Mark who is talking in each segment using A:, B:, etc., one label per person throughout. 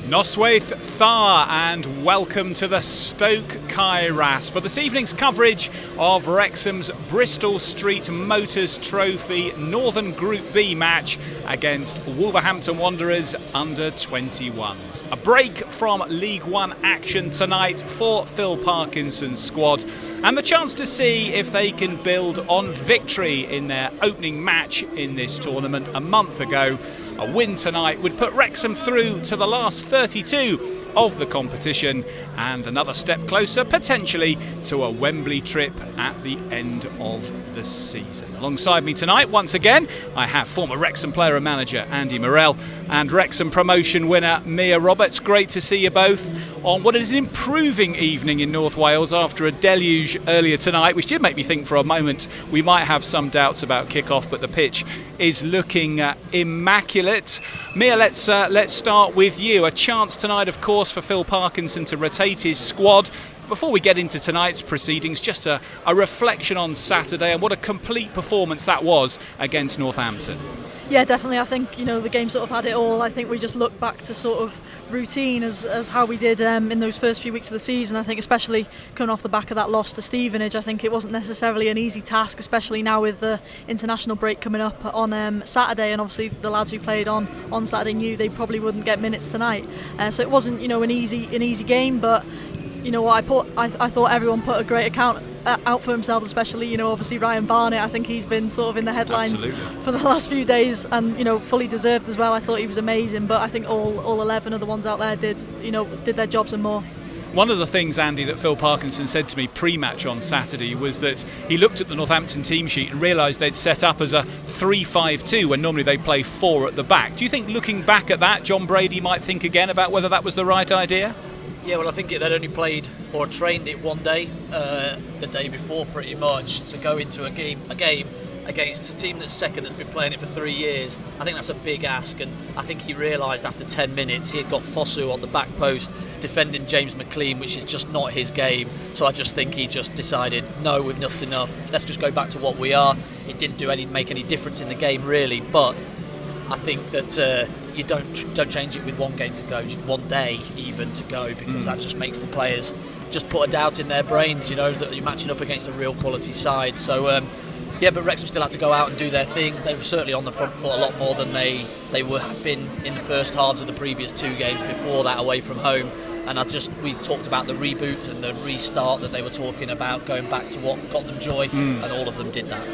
A: Noswaith Thar, and welcome to the Stoke Kairas for this evening's coverage of Wrexham's Bristol Street Motors Trophy Northern Group B match against Wolverhampton Wanderers under 21s. A break from League One action tonight for Phil Parkinson's squad, and the chance to see if they can build on victory in their opening match in this tournament a month ago. A win tonight would put Wrexham through to the last 32 of the competition and another step closer potentially to a Wembley trip at the end of the season. Alongside me tonight once again I have former Wrexham player and manager Andy Morrell and Wrexham promotion winner Mia Roberts. Great to see you both on what is an improving evening in North Wales after a deluge earlier tonight, which did make me think for a moment we might have some doubts about kick-off, but the pitch is looking immaculate. Mia, let's start with you. A chance tonight, of course, for Phil Parkinson to rotate his squad. Before we get into tonight's proceedings, just a reflection on Saturday and what a complete performance that was against Northampton.
B: Yeah, definitely. I think, the game sort of had it all. I think we just look back to sort of routine as how we did in those first few weeks of the season. I think especially coming off the back of that loss to Stevenage, I think it wasn't necessarily an easy task, especially now with the international break coming up on Saturday, and obviously the lads who played on Saturday knew they probably wouldn't get minutes tonight. So it wasn't an easy game, but I thought everyone put a great account out for themselves, especially obviously Ryan Barnett. I think he's been sort of in the headlines Absolutely. For the last few days, and fully deserved as well. I thought he was amazing, but I think all 11 of the ones out there did their jobs and more.
A: One of the things, Andy, that Phil Parkinson said to me pre-match on Saturday was that he looked at the Northampton team sheet and realised they'd set up as a 3-5-2 when normally they play 4 at the back. Do you think, looking back at that, John Brady might think again about whether that was the right idea?
C: Yeah, well, I think they'd only played or trained it one day, the day before pretty much, to go into a game against a team that's second, that's been playing it for 3 years. I think that's a big ask, and I think he realised after 10 minutes he had got Fosu on the back post defending James McLean, which is just not his game. So I just think he just decided, no, we've enough's enough, let's just go back to what we are. It didn't make any difference in the game really, but I think that you don't change it with one game to go, one day even to go, because that just makes the players just put a doubt in their brains, that you're matching up against a real quality side. So but Wrexham still had to go out and do their thing. They were certainly on the front foot a lot more than they had been in the first halves of the previous 2 games before that away from home. And we talked about the reboot and the restart that they were talking about, going back to what got them joy, and all of them did that.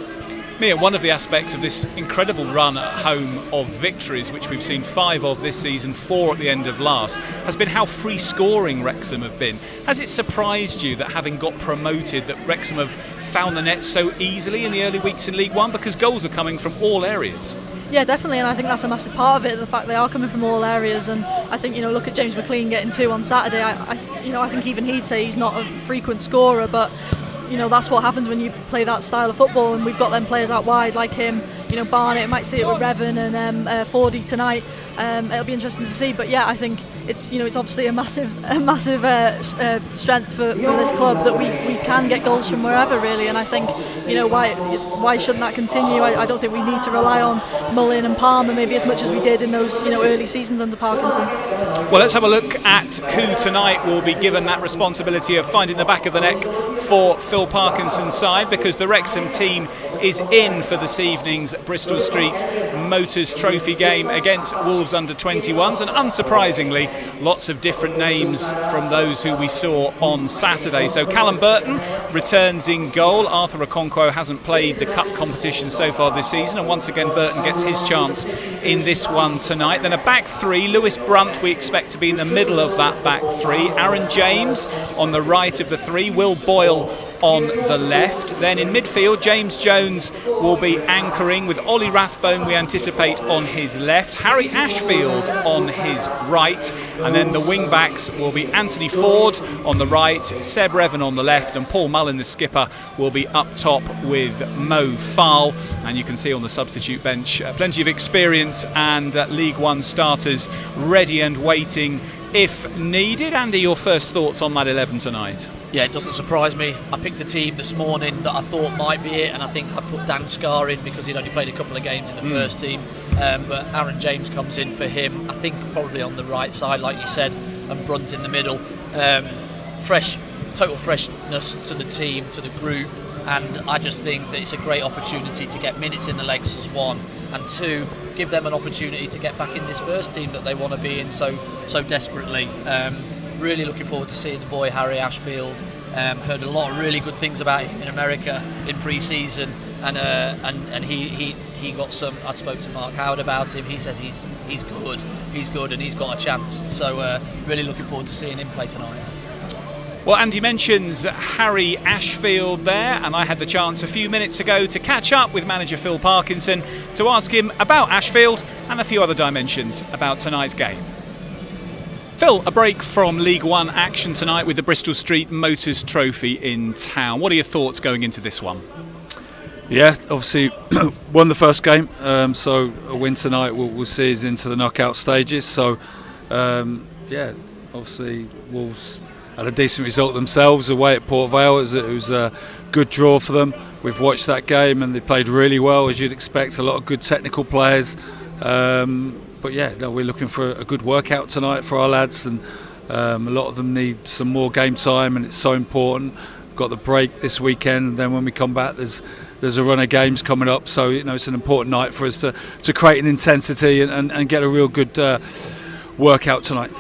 A: Mia, one of the aspects of this incredible run at home of victories, which we've seen 5 of this season, 4 at the end of last, has been how free scoring Wrexham have been. Has it surprised you that, having got promoted, that Wrexham have found the net so easily in the early weeks in League One, because goals are coming from all areas?
B: Yeah, definitely, and I think that's a massive part of it, the fact they are coming from all areas. And I think, look at James McLean getting 2 on Saturday. I think even he'd say he's not a frequent scorer, but that's what happens when you play that style of football, and we've got them players out wide like him, Barnett. Might see it with Revan and Fordy tonight. It'll be interesting to see, but yeah, I think it's obviously a massive strength for this club that we can get goals from wherever really, and I think why shouldn't that continue? I don't think we need to rely on Mullin and Palmer maybe as much as we did in those early seasons under Parkinson.
A: Well, let's have a look at who tonight will be given that responsibility of finding the back of the net for Phil Parkinson's side, because the Wrexham team is in for this evening's Bristol Street Motors Trophy game against Wolves under 21s, and unsurprisingly lots of different names from those who we saw on Saturday. So Callum Burton returns in goal. Arthur Okonkwo hasn't played the cup competition so far this season, and once again Burton gets his chance in this one tonight. Then a back 3, Lewis Brunt we expect to be in the middle of that back 3, Aaron James on the right of the 3, Will Boyle on the left. Then in midfield, James Jones will be anchoring, with Ollie Rathbone we anticipate on his left, Harry Ashfield on his right, and then the wing backs will be Anthony Ford on the right, Seb Revan on the left, and Paul Mullin, the skipper, will be up top with Mo Fal. And you can see on the substitute bench plenty of experience and League One starters ready and waiting if needed. Andy, your first thoughts on that 11 tonight?
C: Yeah, it doesn't surprise me. I picked a team this morning that I thought might be it, and I think I put Dan Scarr in because he'd only played a couple of games in the first team. But Aaron James comes in for him, I think probably on the right side, like you said, and Brunt in the middle. Total freshness to the team, to the group, and I just think that it's a great opportunity to get minutes in the legs as one, and two, give them an opportunity to get back in this first team that they want to be in so desperately. Really looking forward to seeing the boy Harry Ashfield. Heard a lot of really good things about him in America in pre-season, and he got some. I spoke to Mark Howard about him. He says he's good, and he's got a chance. So really looking forward to seeing him play tonight.
A: Well, Andy mentions Harry Ashfield there, and I had the chance a few minutes ago to catch up with manager Phil Parkinson to ask him about Ashfield and a few other dimensions about tonight's game. Phil, a break from League One action tonight with the Bristol Street Motors Trophy in town. What are your thoughts going into this one?
D: Yeah, obviously won the first game, so a win tonight will see us into the knockout stages. So, obviously Wolves had a decent result themselves away at Port Vale. It was a good draw for them. We've watched that game and they played really well, as you'd expect. A lot of good technical players. But yeah, no, we're looking for a good workout tonight for our lads, and a lot of them need some more game time, and it's so important. We've got the break this weekend, and then when we come back, there's a run of games coming up. So it's an important night for us to create an intensity and get a real good workout tonight.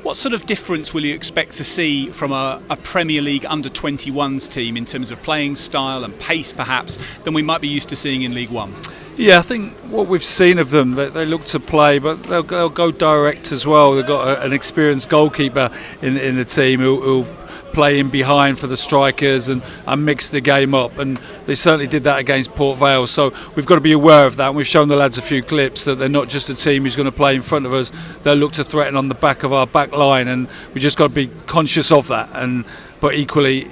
A: What sort of difference will you expect to see from a Premier League under-21s team in terms of playing style and pace, perhaps, than we might be used to seeing in League One?
D: Yeah, I think what we've seen of them, they look to play, but they'll go direct as well. They've got an experienced goalkeeper in the team who'll play in behind for the strikers and mix the game up, and they certainly did that against Port Vale. So we've got to be aware of that, and we've shown the lads a few clips that they're not just a team who's going to play in front of us. They'll look to threaten on the back of our back line, and we just got to be conscious of that. But equally,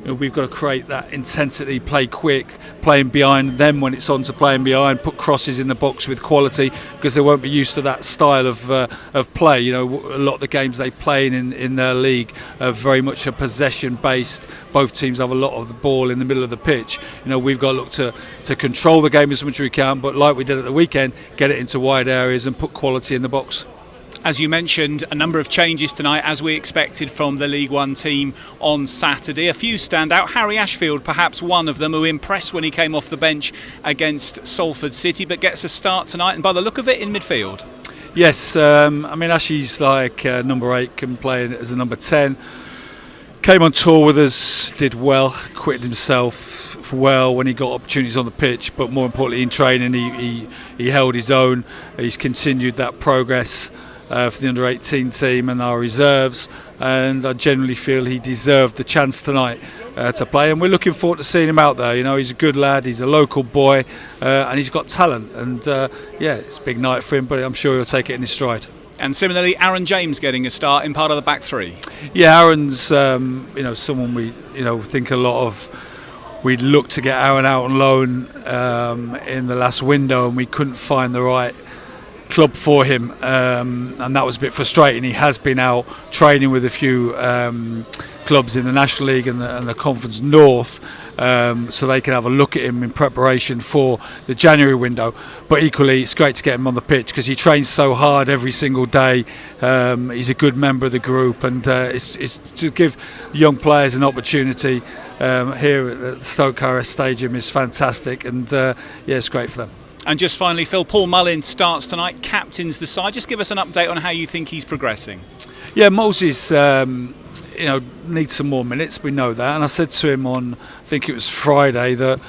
D: we've got to create that intensity, play quick, playing behind them when it's on to playing behind, put crosses in the box with quality, because they won't be used to that style of play. A lot of the games they play in their league are very much a possession based. Both teams have a lot of the ball in the middle of the pitch. We've got to look to control the game as much as we can, but like we did at the weekend, get it into wide areas and put quality in the box.
A: As you mentioned, a number of changes tonight, as we expected from the League One team on Saturday. A few stand out. Harry Ashfield, perhaps one of them, who impressed when he came off the bench against Salford City, but gets a start tonight, and by the look of it, in midfield.
D: Yes, Ashy's like number 8, can play as a number 10. Came on tour with us, did well, acquitted himself well when he got opportunities on the pitch, but more importantly in training, he held his own. He's continued that progress for the under-18 team and our reserves, and I generally feel he deserved the chance tonight to play, and we're looking forward to seeing him out there. He's a good lad, he's a local boy, and he's got talent, and it's a big night for him, but I'm sure he'll take it in his stride.
A: And similarly, Aaron James getting a start in part of the back three.
D: Yeah, Aaron's someone we think a lot of. We'd looked to get Aaron out on loan in the last window, and we couldn't find the right club for him, and that was a bit frustrating. He has been out training with a few clubs in the National League and the Conference North, so they can have a look at him in preparation for the January window. But equally, it's great to get him on the pitch because he trains so hard every single day. He's a good member of the group, and it's to give young players an opportunity here at the Stoke Kairas Stadium is fantastic, and it's great for them.
A: And just finally, Phil, Paul Mullin starts tonight, captains the side. Just give us an update on how you think he's progressing.
D: Yeah, Moses, needs some more minutes. We know that. And I said to him on, I think it was Friday, that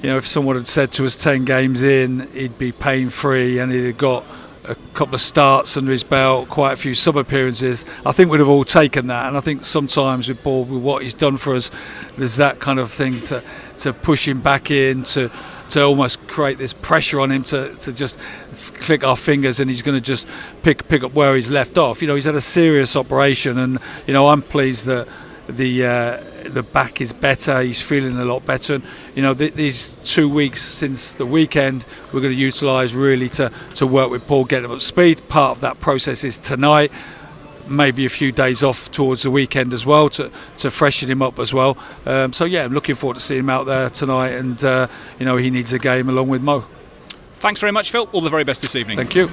D: if someone had said to us 10 games in, he'd be pain free and he'd have got a couple of starts under his belt, quite a few sub appearances, I think we'd have all taken that. And I think sometimes with Paul, with what he's done for us, there's that kind of thing to push him back in, to almost create this pressure on him to just click our fingers and he's going to just pick up where he's left off. He's had a serious operation, and I'm pleased that the back is better. He's feeling a lot better, and these 2 weeks since the weekend we're going to utilise really to work with Paul, get him up to speed. Part of that process is tonight. maybe a few days off towards the weekend as well to freshen him up as well. So yeah, I'm looking forward to seeing him out there tonight, and he needs a game along with Mo.
A: Thanks very much, Phil. All the very best this evening.
D: Thank you.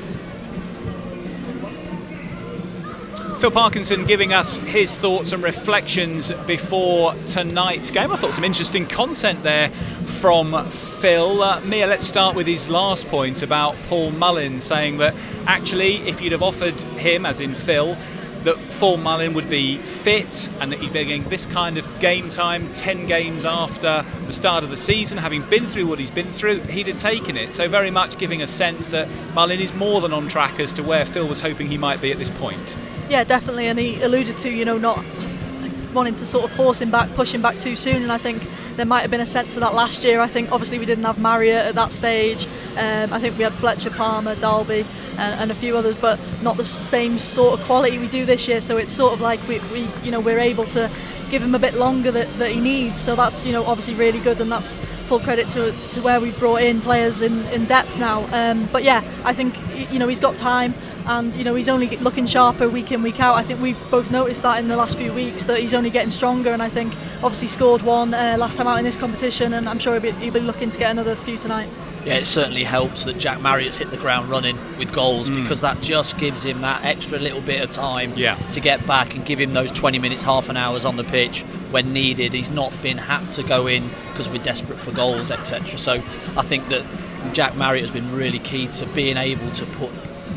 A: Phil Parkinson giving us his thoughts and reflections before tonight's game. I thought some interesting content there from Phil. Mia, let's start with his last point about Paul Mullin, saying that actually if you'd have offered him, as in Phil, that Paul Mullin would be fit and that he'd be getting this kind of game time 10 games after the start of the season, having been through what he's been through, he'd have taken it. So very much giving a sense that Mullin is more than on track as to where Phil was hoping he might be at this point.
B: Yeah, definitely, and he alluded to, not wanting to sort of force him back, push him back too soon, and I think there might have been a sense of that last year. I think obviously we didn't have Marriott at that stage. I think we had Fletcher, Palmer, Dalby and a few others, but not the same sort of quality we do this year, so it's sort of like we're able to give him a bit longer that he needs, so that's obviously really good, and that's full credit to where we've brought in players in depth now. But yeah, I think he's got time, and he's only looking sharper week in, week out. I think we've both noticed that in the last few weeks, that he's only getting stronger, and I think obviously scored one last time out in this competition, and I'm sure he'll be looking to get another few tonight.
C: Yeah, it certainly helps that Jack Marriott's hit the ground running with goals, because that just gives him that extra little bit of time to get back and give him those 20 minutes, half an hour on the pitch when needed. He's not been had to go in because we're desperate for goals, etc. So I think that Jack Marriott has been really key to being able to put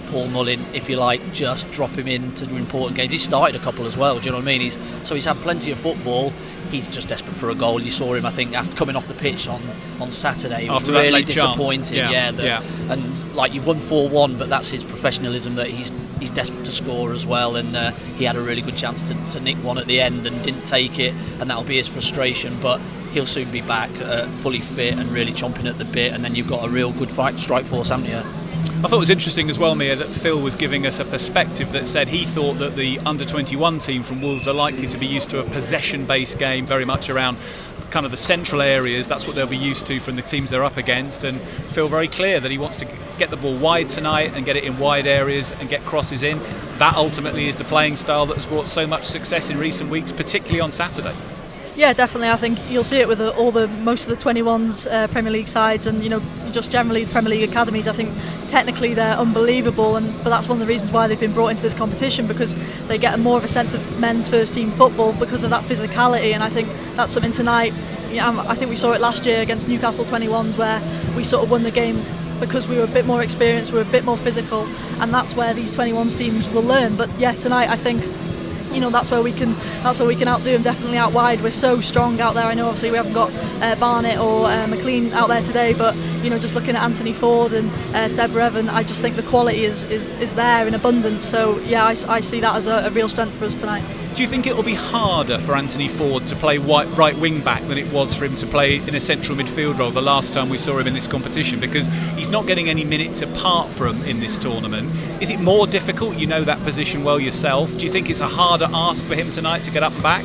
C: Paul Mullin, if you like, just drop him into the important games. He started a couple as well, do you know what I mean? He's had plenty of football. He's just desperate for a goal. You saw him, I think, after coming off the pitch on Saturday. He was
A: after
C: really disappointed.
A: Yeah.
C: And like, you've won 4-1, but that's his professionalism, that he's desperate to score as well. And he had a really good chance to nick one at the end and didn't take it, and that'll be his frustration. But he'll soon be back, fully fit and really chomping at the bit. And then you've got a real good strike force, haven't you?
A: I thought it was interesting as well, Mia, that Phil was giving us a perspective that said he thought that the under-21 team from Wolves are likely to be used to a possession-based game, very much around kind of the central areas. That's what they'll be used to from the teams they're up against, and Phil very clear that he wants to get the ball wide tonight and get it in wide areas and get crosses in. That ultimately is the playing style that has brought so much success in recent weeks, particularly on Saturday.
B: Yeah, definitely. I think you'll see it with most of the 21s Premier League sides, and just generally Premier League academies. I think technically they're unbelievable, but that's one of the reasons why they've been brought into this competition, because they get more of a sense of men's first team football because of that physicality. And I think that's something tonight. I think we saw it last year against Newcastle 21s, where we sort of won the game because we were a bit more experienced, we were a bit more physical, and that's where these 21s teams will learn. But yeah, tonight I think that's where we can outdo them, definitely out wide. We're so strong out there. I know obviously we haven't got Barnett or McLean out there today, but just looking at Anthony Ford and Seb Revan, I just think the quality is there in abundance. So yeah, I see that as a real strength for us tonight.
A: Do you think it will be harder for Anthony Ford to play right wing back than it was for him to play in a central midfield role the last time we saw him in this competition? Because he's not getting any minutes apart from in this tournament. Is it more difficult? You know that position well yourself. Do you think it's a harder ask for him tonight to get up and back?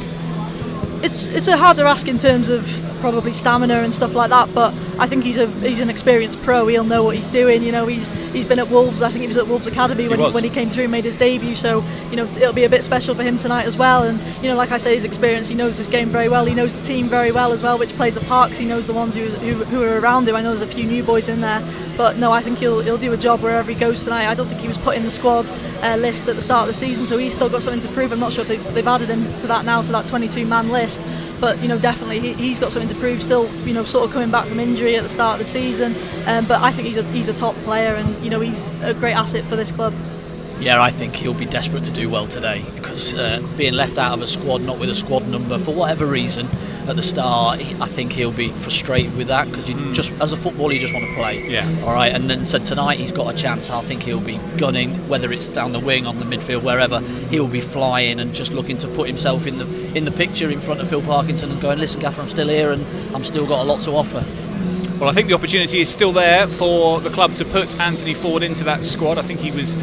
B: It's a harder ask in terms of probably stamina and stuff like that, but I think he's an experienced pro. He'll know what he's doing. He's been at Wolves. I think he was at Wolves Academy when he came through and made his debut. So it'll be a bit special for him tonight as well. And like I say, his experience. He knows this game very well. He knows the team very well as well, which plays a part, because he knows the ones who are around him. I know there's a few new boys in there, but no, I think he'll do a job wherever he goes tonight. I don't think he was put in the squad list at the start of the season, so he's still got something to prove. I'm not sure if they've added him to that 22-man list. But definitely he's got something to prove still. Sort of coming back from injury at the start of the season. But I think he's a top player, and he's a great asset for this club.
C: Yeah, I think he'll be desperate to do well today, because being left out of a squad, not with a squad number for whatever reason at the start, I think he'll be frustrated with that, because you just, as a footballer, you just want to play.
A: Yeah.
C: All right, and then so tonight he's got a chance. I think he'll be gunning, whether it's down the wing, on the midfield, wherever. He'll be flying and just looking to put himself in the picture in front of Phil Parkinson and going, listen, Gaffer, I'm still here and I'm still got a lot to offer.
A: Well, I think the opportunity is still there for the club to put Anthony Ford into that squad. I think he was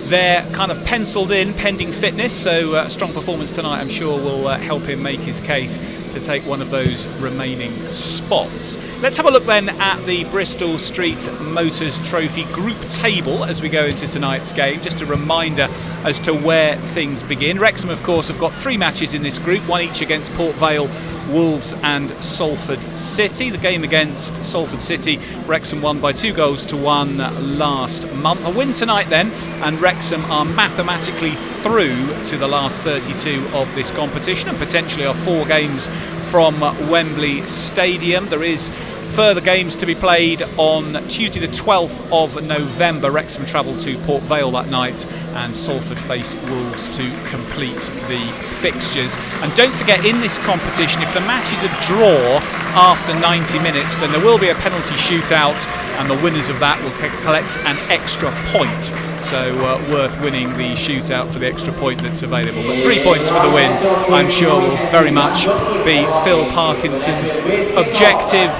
A: there kind of penciled in pending fitness, so a strong performance tonight I'm sure will help him make his case to take one of those remaining spots. Let's have a look then at the Bristol Street Motors Trophy group table as we go into tonight's game. Just a reminder as to where things begin. Wrexham, of course, have got 3 matches in this group, one each against Port Vale, Wolves and Salford City. The game against Salford City, Wrexham won by 2-1 last month. A win tonight then, and Wrexham are mathematically through to the last 32 of this competition and potentially are 4 games from Wembley Stadium. There is further games to be played on Tuesday the 12th of November. Wrexham travel to Port Vale that night and Salford face Wolves to complete the fixtures. And don't forget, in this competition, if the match is a draw after 90 minutes, then there will be a penalty shootout and the winners of that will collect an extra point. So worth winning the shootout for the extra point that's available. But 3 points for the win, I'm sure, will very much be Phil Parkinson's objective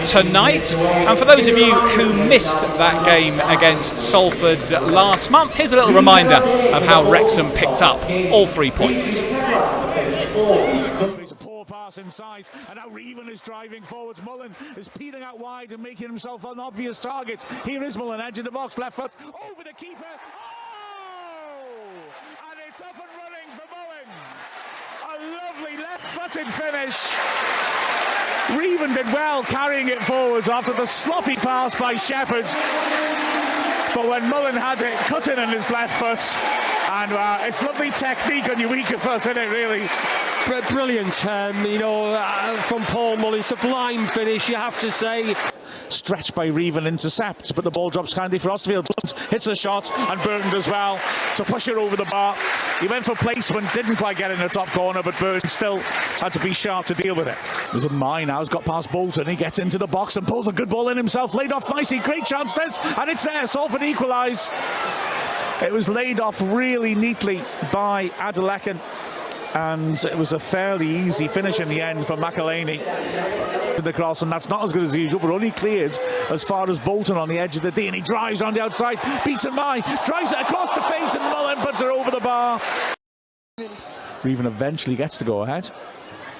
A: tonight. And for those of you who missed that game against Salford last month, here's a little reminder of how Wrexham picked up all 3 points.
E: It's a poor pass inside, and now Reven is driving forwards. Mullen is peeling out wide and making himself an obvious target. Here is Mullen, edge of the box, left foot, over the keeper. Oh! And it's up and running for Mullen. A lovely left-footed finish. Reven did well carrying it forwards after the sloppy pass by Shepherd. But when Mullen had it, cut in on his left foot. And it's lovely technique on your weaker foot, isn't it, really?
F: Brilliant, from Paul Mullen. Sublime finish, you have to say.
E: Stretched by Reven, intercepts, but the ball drops kindly for Osterfield. Blunt hits a shot, and Burton does well to push it over the bar. He went for placement, didn't quite get in the top corner, but Burton still had to be sharp to deal with it. There's a mine now, he's got past Bolton. He gets into the box and pulls a good ball in himself. Laid off nicely, great chance this, and it's there. Salford equalise. It was laid off really neatly by Adeleken, and it was a fairly easy finish in the end for McElhaney to the cross, and that's not as good as usual, but only cleared as far as Bolton on the edge of the D, and he drives on the outside, beats it by, drives it across the face, and Mullen puts it over the bar. Reven eventually gets to go ahead,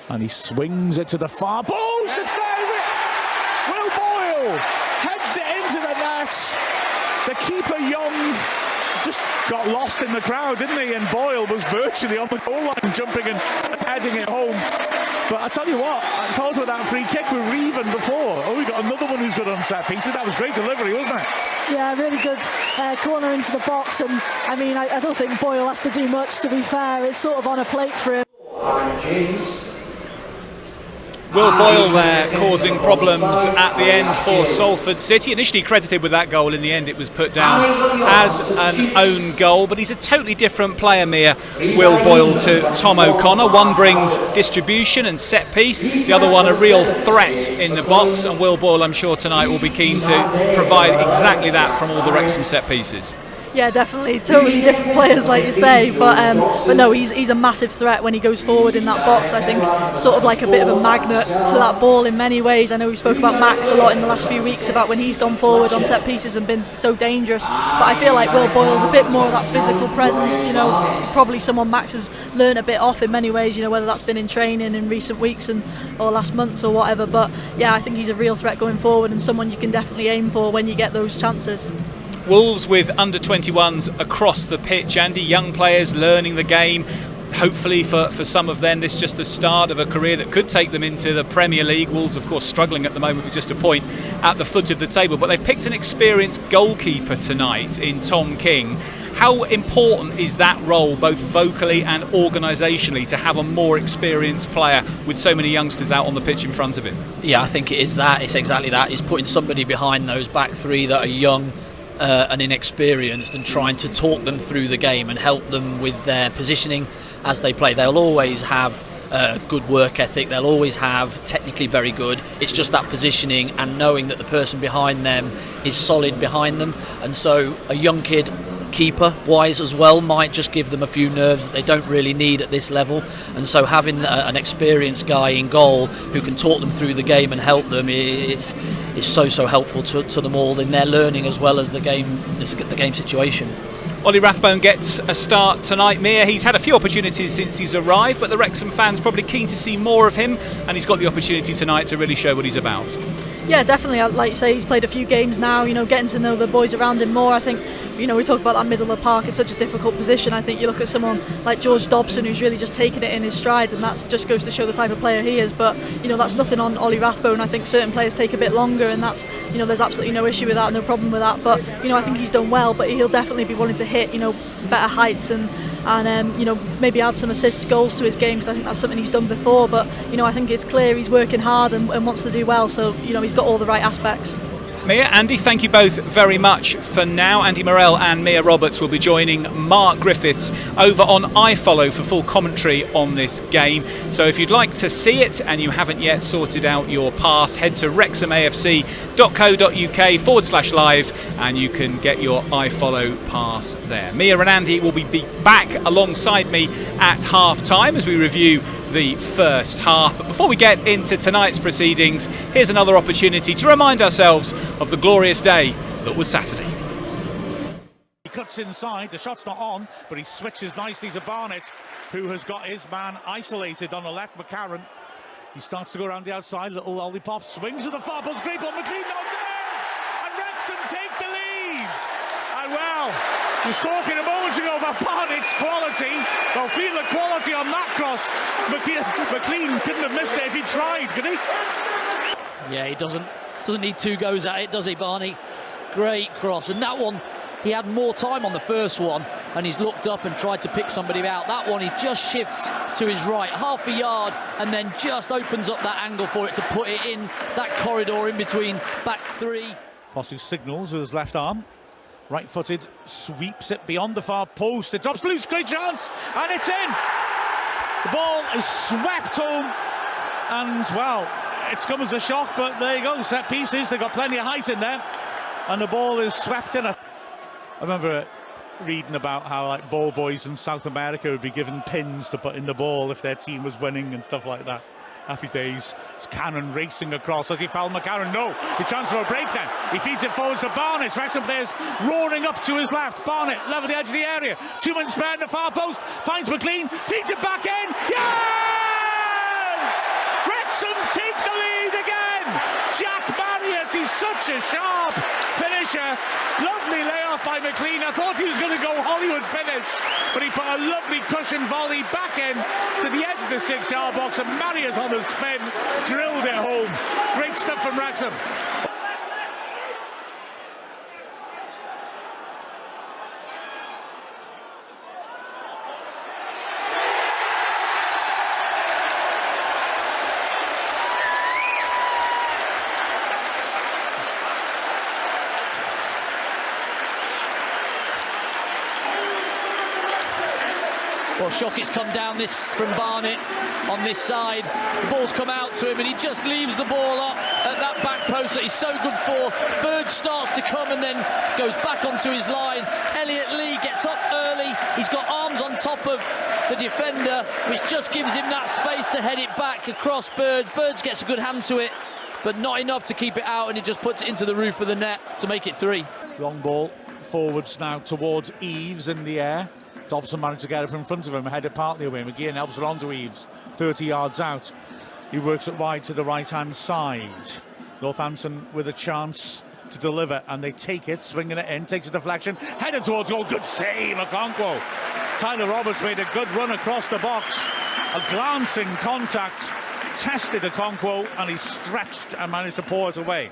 E: and he swings it to the far post. It's there, is it? Will Boyle heads it into the net. The keeper, Young, just got lost in the crowd, didn't he? And Boyle was virtually on the goal line, jumping and heading it home. But I tell you what, I thought of that free kick with Reven before. Oh, we got another one who's good on set pieces. That was great delivery, wasn't it?
B: Yeah, really good corner into the box. And I mean, I don't think Boyle has to do much, to be fair. It's sort of on a plate for him.
A: Will Boyle there causing problems at the end for Salford City. Initially credited with that goal, in the end it was put down as an own goal, but he's a totally different player, Mia, Will Boyle, to Tom O'Connor. One brings distribution and set piece, the other one a real threat in the box, and Will Boyle, I'm sure tonight, will be keen to provide exactly that from all the Wrexham set pieces.
B: Yeah, definitely, totally different players, like you say, but no, he's a massive threat when he goes forward in that box. I think sort of like a bit of a magnet to that ball in many ways. I know we spoke about Max a lot in the last few weeks about when he's gone forward on set pieces and been so dangerous, but I feel like Will Boyle's a bit more of that physical presence, probably someone Max has learned a bit off in many ways, whether that's been in training in recent weeks or last months or whatever, but yeah, I think he's a real threat going forward and someone you can definitely aim for when you get those chances.
A: Wolves with under-21s across the pitch, Andy, young players learning the game. Hopefully for some of them this is just the start of a career that could take them into the Premier League. Wolves of course struggling at the moment with just a point at the foot of the table, but they've picked an experienced goalkeeper tonight in Tom King. How important is that role, both vocally and organisationally, to have a more experienced player with so many youngsters out on the pitch in front of him?
C: Yeah, I think it is that. It's exactly that. It's putting somebody behind those back three that are young and inexperienced, and trying to talk them through the game and help them with their positioning as they play. They'll always have good work ethic, they'll always have technically very good. It's just that positioning and knowing that the person behind them is solid behind them. And so a young kid, keeper wise as well, might just give them a few nerves that they don't really need at this level. And so having an experienced guy in goal who can talk them through the game and help them is so helpful to them all in their learning as well as the game situation.
A: Ollie Rathbone gets a start tonight. Mia, he's had a few opportunities since he's arrived, but the Wrexham fans probably keen to see more of him, and he's got the opportunity tonight to really show what he's about.
B: Yeah, definitely. Like you say, he's played a few games now, getting to know the boys around him more. I think, we talk about that middle of the park, it's such a difficult position. I think you look at someone like George Dobson, who's really just taken it in his stride, and that just goes to show the type of player he is. But, that's nothing on Ollie Rathbone. I think certain players take a bit longer, and that's, there's absolutely no issue with that, no problem with that. But, I think he's done well, but he'll definitely be wanting to hit, better heights and maybe add some assists, goals to his game, because I think that's something he's done before. But, I think it's clear he's working hard and wants to do well, so, he's got all the right aspects.
A: Mia, Andy, thank you both very much for now. Andy Morell and Mia Roberts will be joining Mark Griffiths over on iFollow for full commentary on this game. So if you'd like to see it and you haven't yet sorted out your pass, head to wrexhamafc.co.uk/live and you can get your iFollow pass there. Mia and Andy will be back alongside me at half time as we review the first half. But before we get into tonight's proceedings, here's another opportunity to remind ourselves of the glorious day that was Saturday.
E: He cuts inside, the shot's not on, but he switches nicely to Barnett, who has got his man isolated on the left, McCarron. He starts to go around the outside, little lollipop, swings to the far post, great ball, McLean nods in, and Wrexham take the lead. And well, we were talking a moment ago about Barnett's quality. They'll feel the quality on that cross. McLean couldn't have missed it if he tried, could he?
C: Yeah, he doesn't need two goes at it, does he, Barney? Great cross, and that one, he had more time on the first one, and he's looked up and tried to pick somebody out. That one, he just shifts to his right, half a yard, and then just opens up that angle for it to put it in that corridor in between back three.
E: Fosu signals with his left arm. Right-footed, sweeps it beyond the far post. It drops loose, great chance, and it's in. The ball is swept home, and well, it's come as a shock, but there you go, set pieces. They've got plenty of height in there, and the ball is swept in. I remember reading about how like ball boys in South America would be given pins to put in the ball if their team was winning and stuff like that. Happy days. It's Cannon racing across as he fouled McCarron. No, the chance for a break then. He feeds it forwards to Barnett. Wrexham players roaring up to his left. Barnett level the edge of the area. 2 men spare in the far post. Finds McLean. Feeds it back in. Yes! Wrexham take the lead again. Jack Marriott, he's such a sharp finisher. Lovely layoff by McLean. I thought he was going to go Hollywood finish, but he put a lovely cushion volley back in to the edge of the 6-yard box, and Marriott on the spin drilled it home. Great stuff from Wrexham.
C: Well, Shockett's come down this from Barnett on this side. The ball's come out to him and he just leaves the ball up at that back post that he's so good for. Bird starts to come and then goes back onto his line. Elliot Lee gets up early. He's got arms on top of the defender, which just gives him that space to head it back across Bird. Bird gets a good hand to it, but not enough to keep it out, and it just puts it into the roof of the net to make it 3.
E: Long ball forwards now towards Eves in the air. Dobson managed to get up in front of him, headed partly away. McGeehan helps it on to Eves, 30 yards out. He works it wide to the right-hand side. Northampton with a chance to deliver, and they take it, swinging it in, takes a deflection, headed towards goal. Good save, Okonkwo. Tyler Roberts made a good run across the box. A glancing contact, tested Okonkwo, and he stretched and managed to pour it away.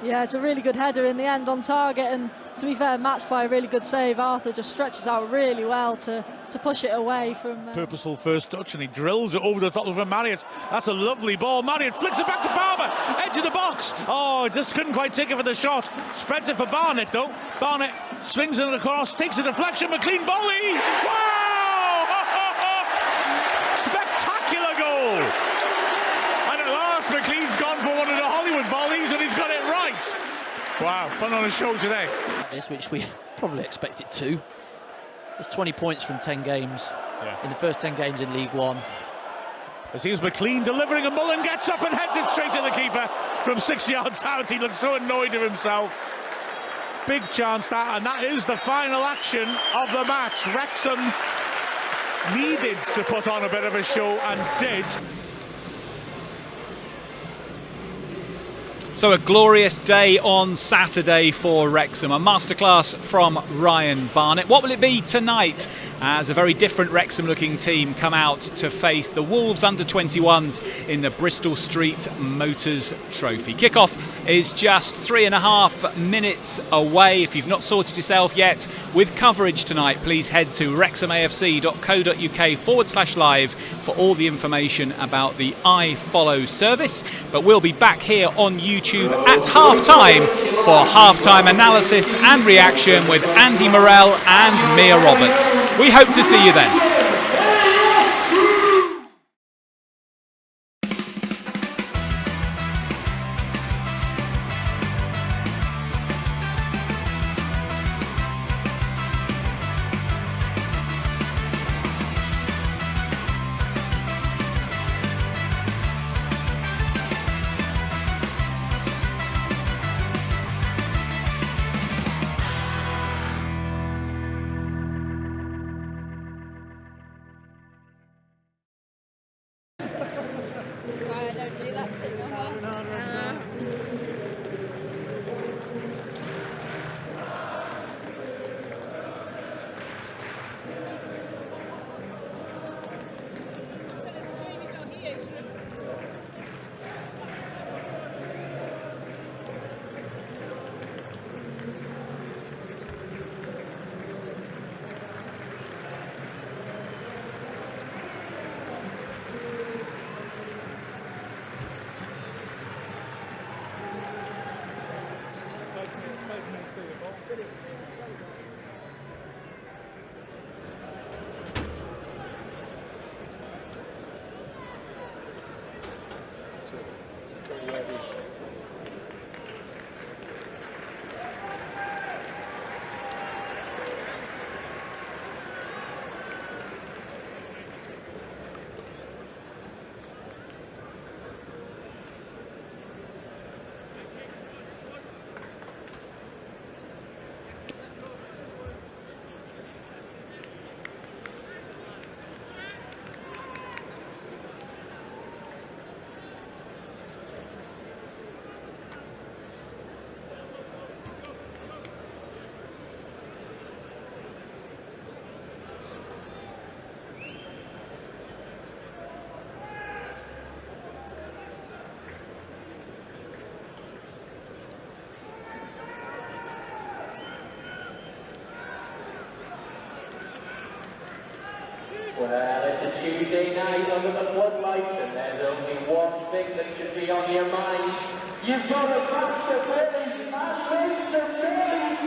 B: Yeah, it's a really good header in the end on target, and to be fair, matched by a really good save. Arthur just stretches out really well to push it away from...
E: Purposeful first touch, and he drills it over the top of Marriott. That's a lovely ball. Marriott flicks it back to Palmer, edge of the box. Oh, just couldn't quite take it for the shot. Spreads it for Barnett, though. Barnett swings it across, takes a deflection, McLean volley. Wow! Spectacular goal. And at last, McLean's gone for one of the Hollywood volleys, and he's got it right. Wow, fun on a show today.
C: This, which we probably expected to. It's 20 points from 10 games in the first 10 games in League One.
E: As here's McLean delivering, and Mullen gets up and heads it straight to the keeper from 6 yards out. He looks so annoyed of himself. big chance that, and that is the final action of the match. Wrexham needed to put on a bit of a show and did.
A: So a glorious day on Saturday for Wrexham. A masterclass from Ryan Barnett. What will it be tonight as a very different Wrexham-looking team come out to face the Wolves under-21s in the Bristol Street Motors Trophy? Kickoff is just 3.5 minutes away. If you've not sorted yourself yet with coverage tonight, please head to wrexhamafc.co.uk/live for all the information about the iFollow service. But we'll be back here on YouTube at half-time for half-time analysis and reaction with Andy Morell and Mia Roberts. We hope to see you then.
G: Well, it's a Tuesday night under the floodlights, and there's only one thing that should be on your mind. You've got to catch the Billies and race the Billies.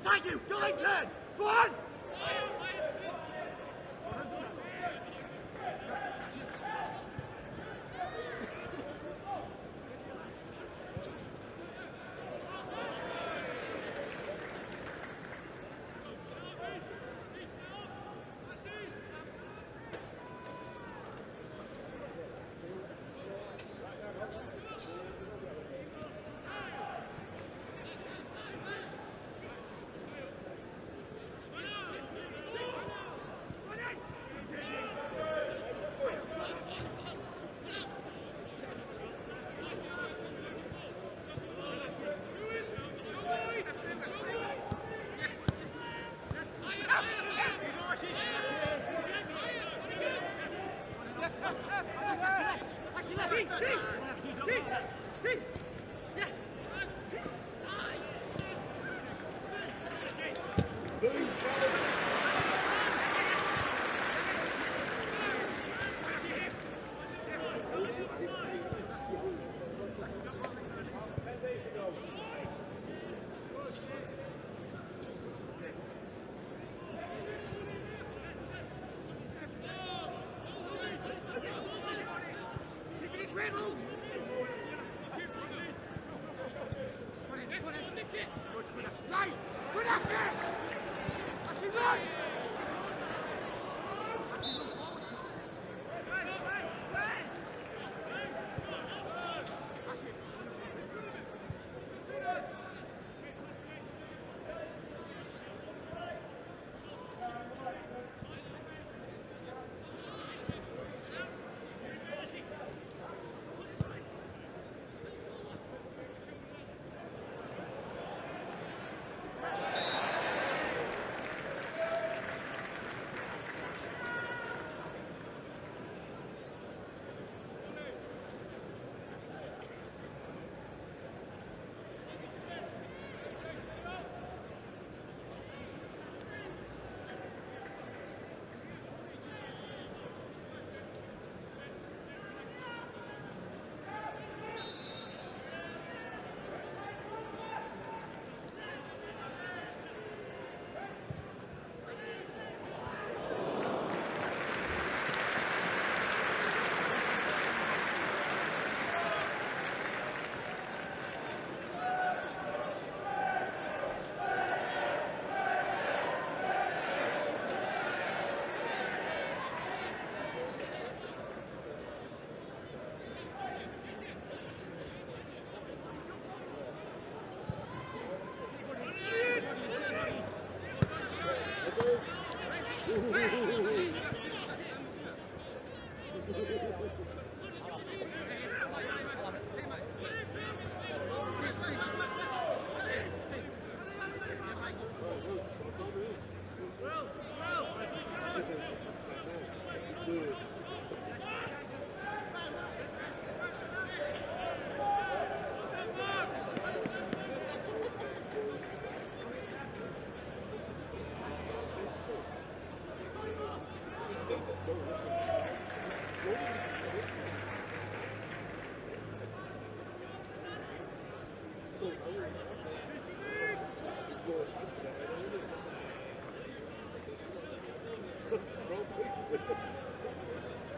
H: Thank you! Go on, turn! Go on!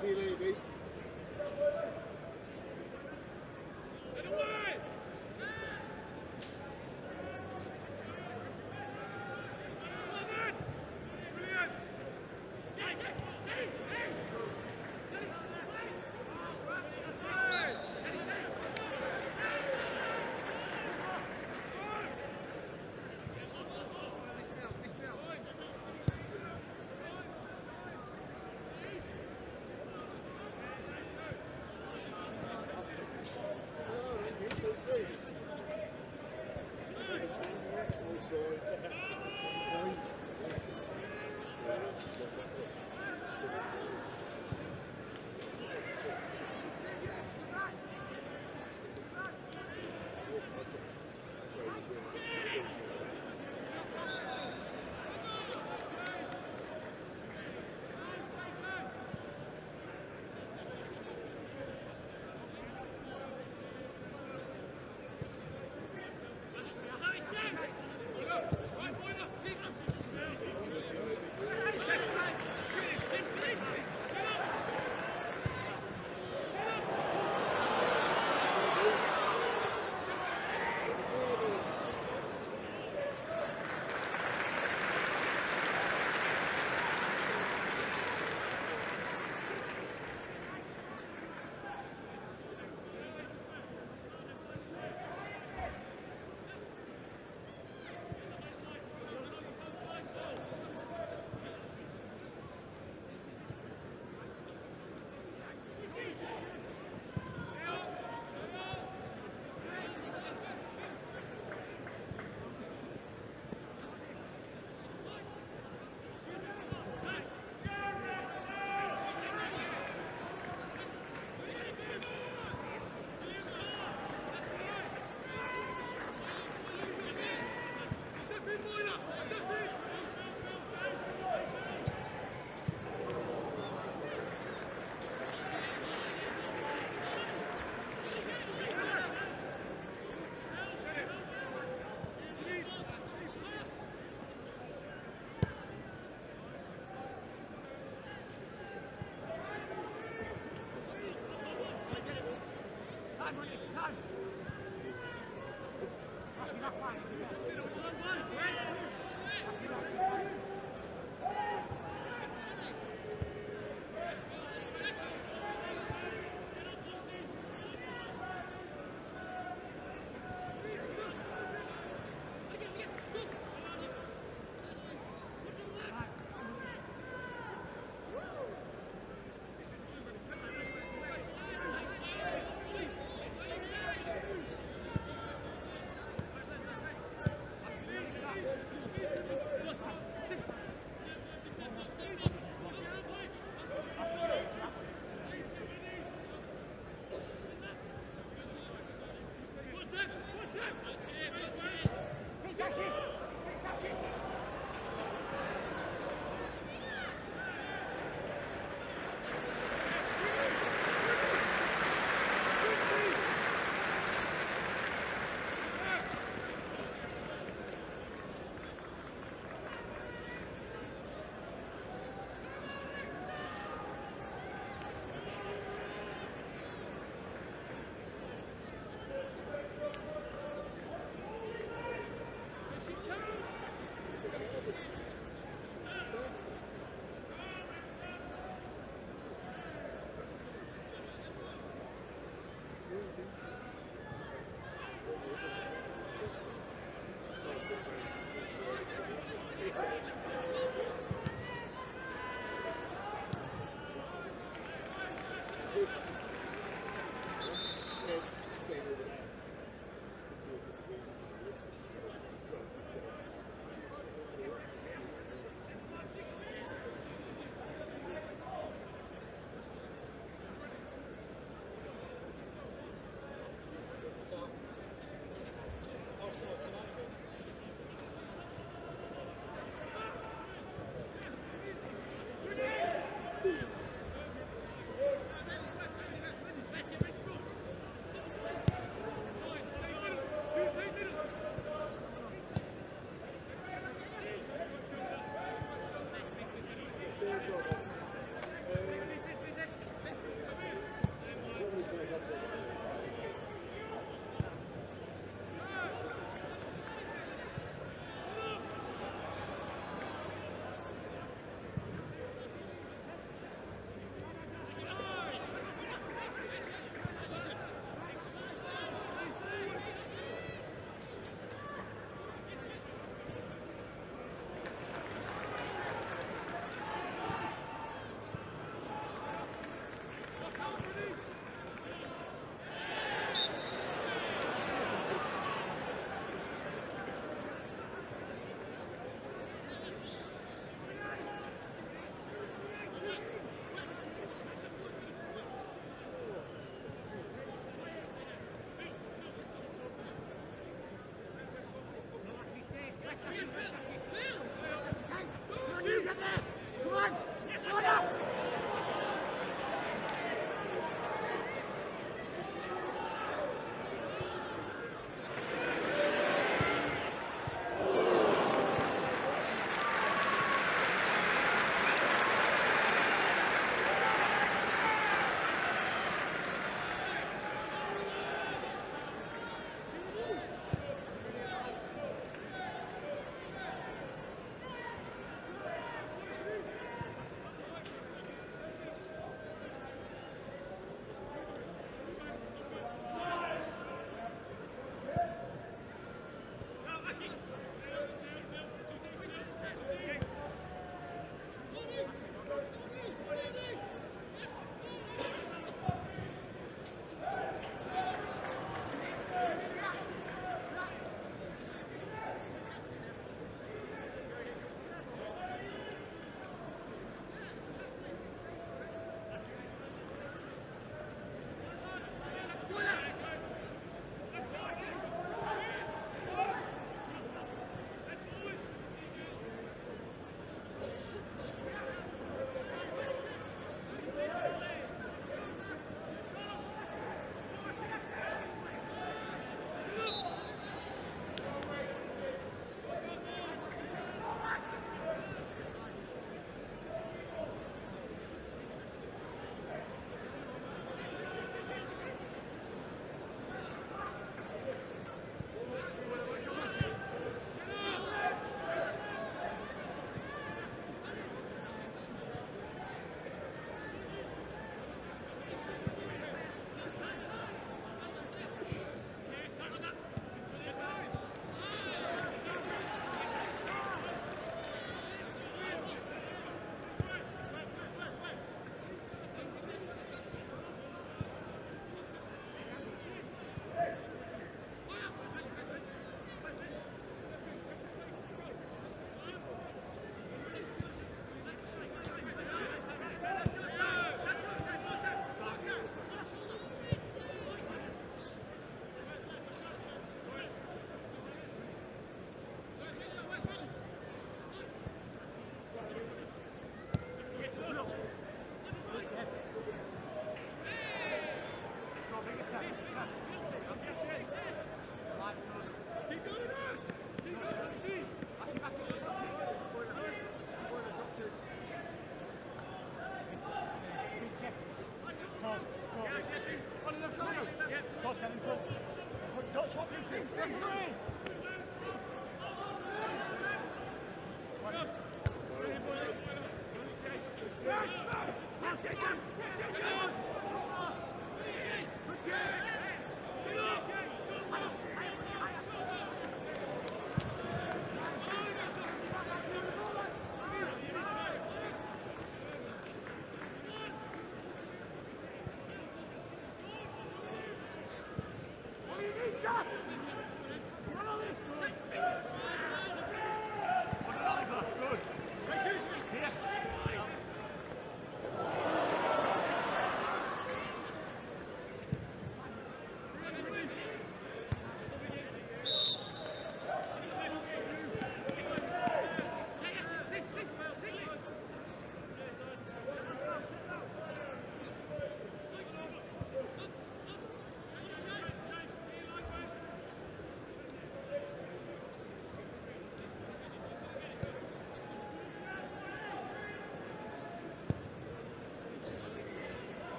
I: See you later, mate.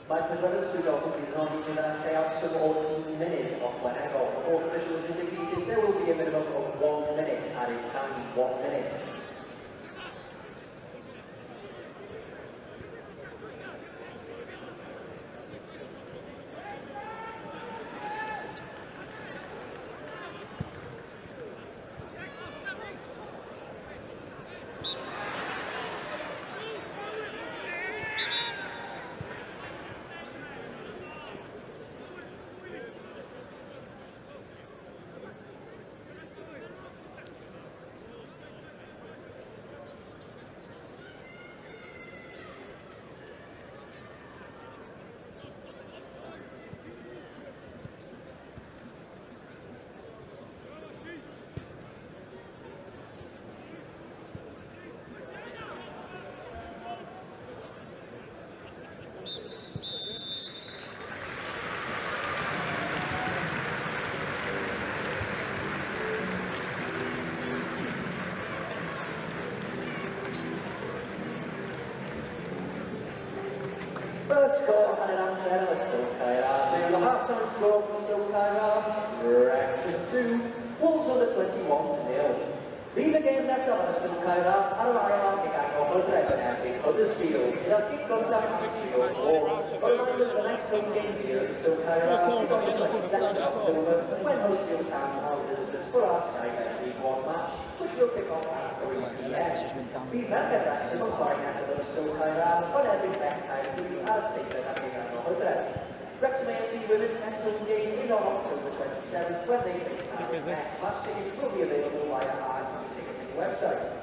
G: Mae pedwar swyddog yn dynnu gyda lleafswm o 1 munud off Glenegol. Both officials indicated there will be a minimum of 1 minute at a time. 1 minute. First score and an answer at Stoke Kairas. The half-time score for Stoke Kairas, Wrexham 2, Wolves under 21 0. Leave the game now. left on the still carried out. Ar y mae arnig ag o hydref yn erbyn Huddersfield. Gyda'r gig contact Huddersfield o. But remember the next home game here is still carried out on the 22nd of October when Huddersfield Town are visitors for our Sky Bet League 1 match, which will kick off at 3 p.m. Bydd Merched Wrexham yn chwarae at y still carried out on erbyn Bechtair Blue ar seithfed ar ag o hydref. Wrexham AFC Women's next home game is on October 27th when they face Town. Next match tickets will be available via our ticketing website.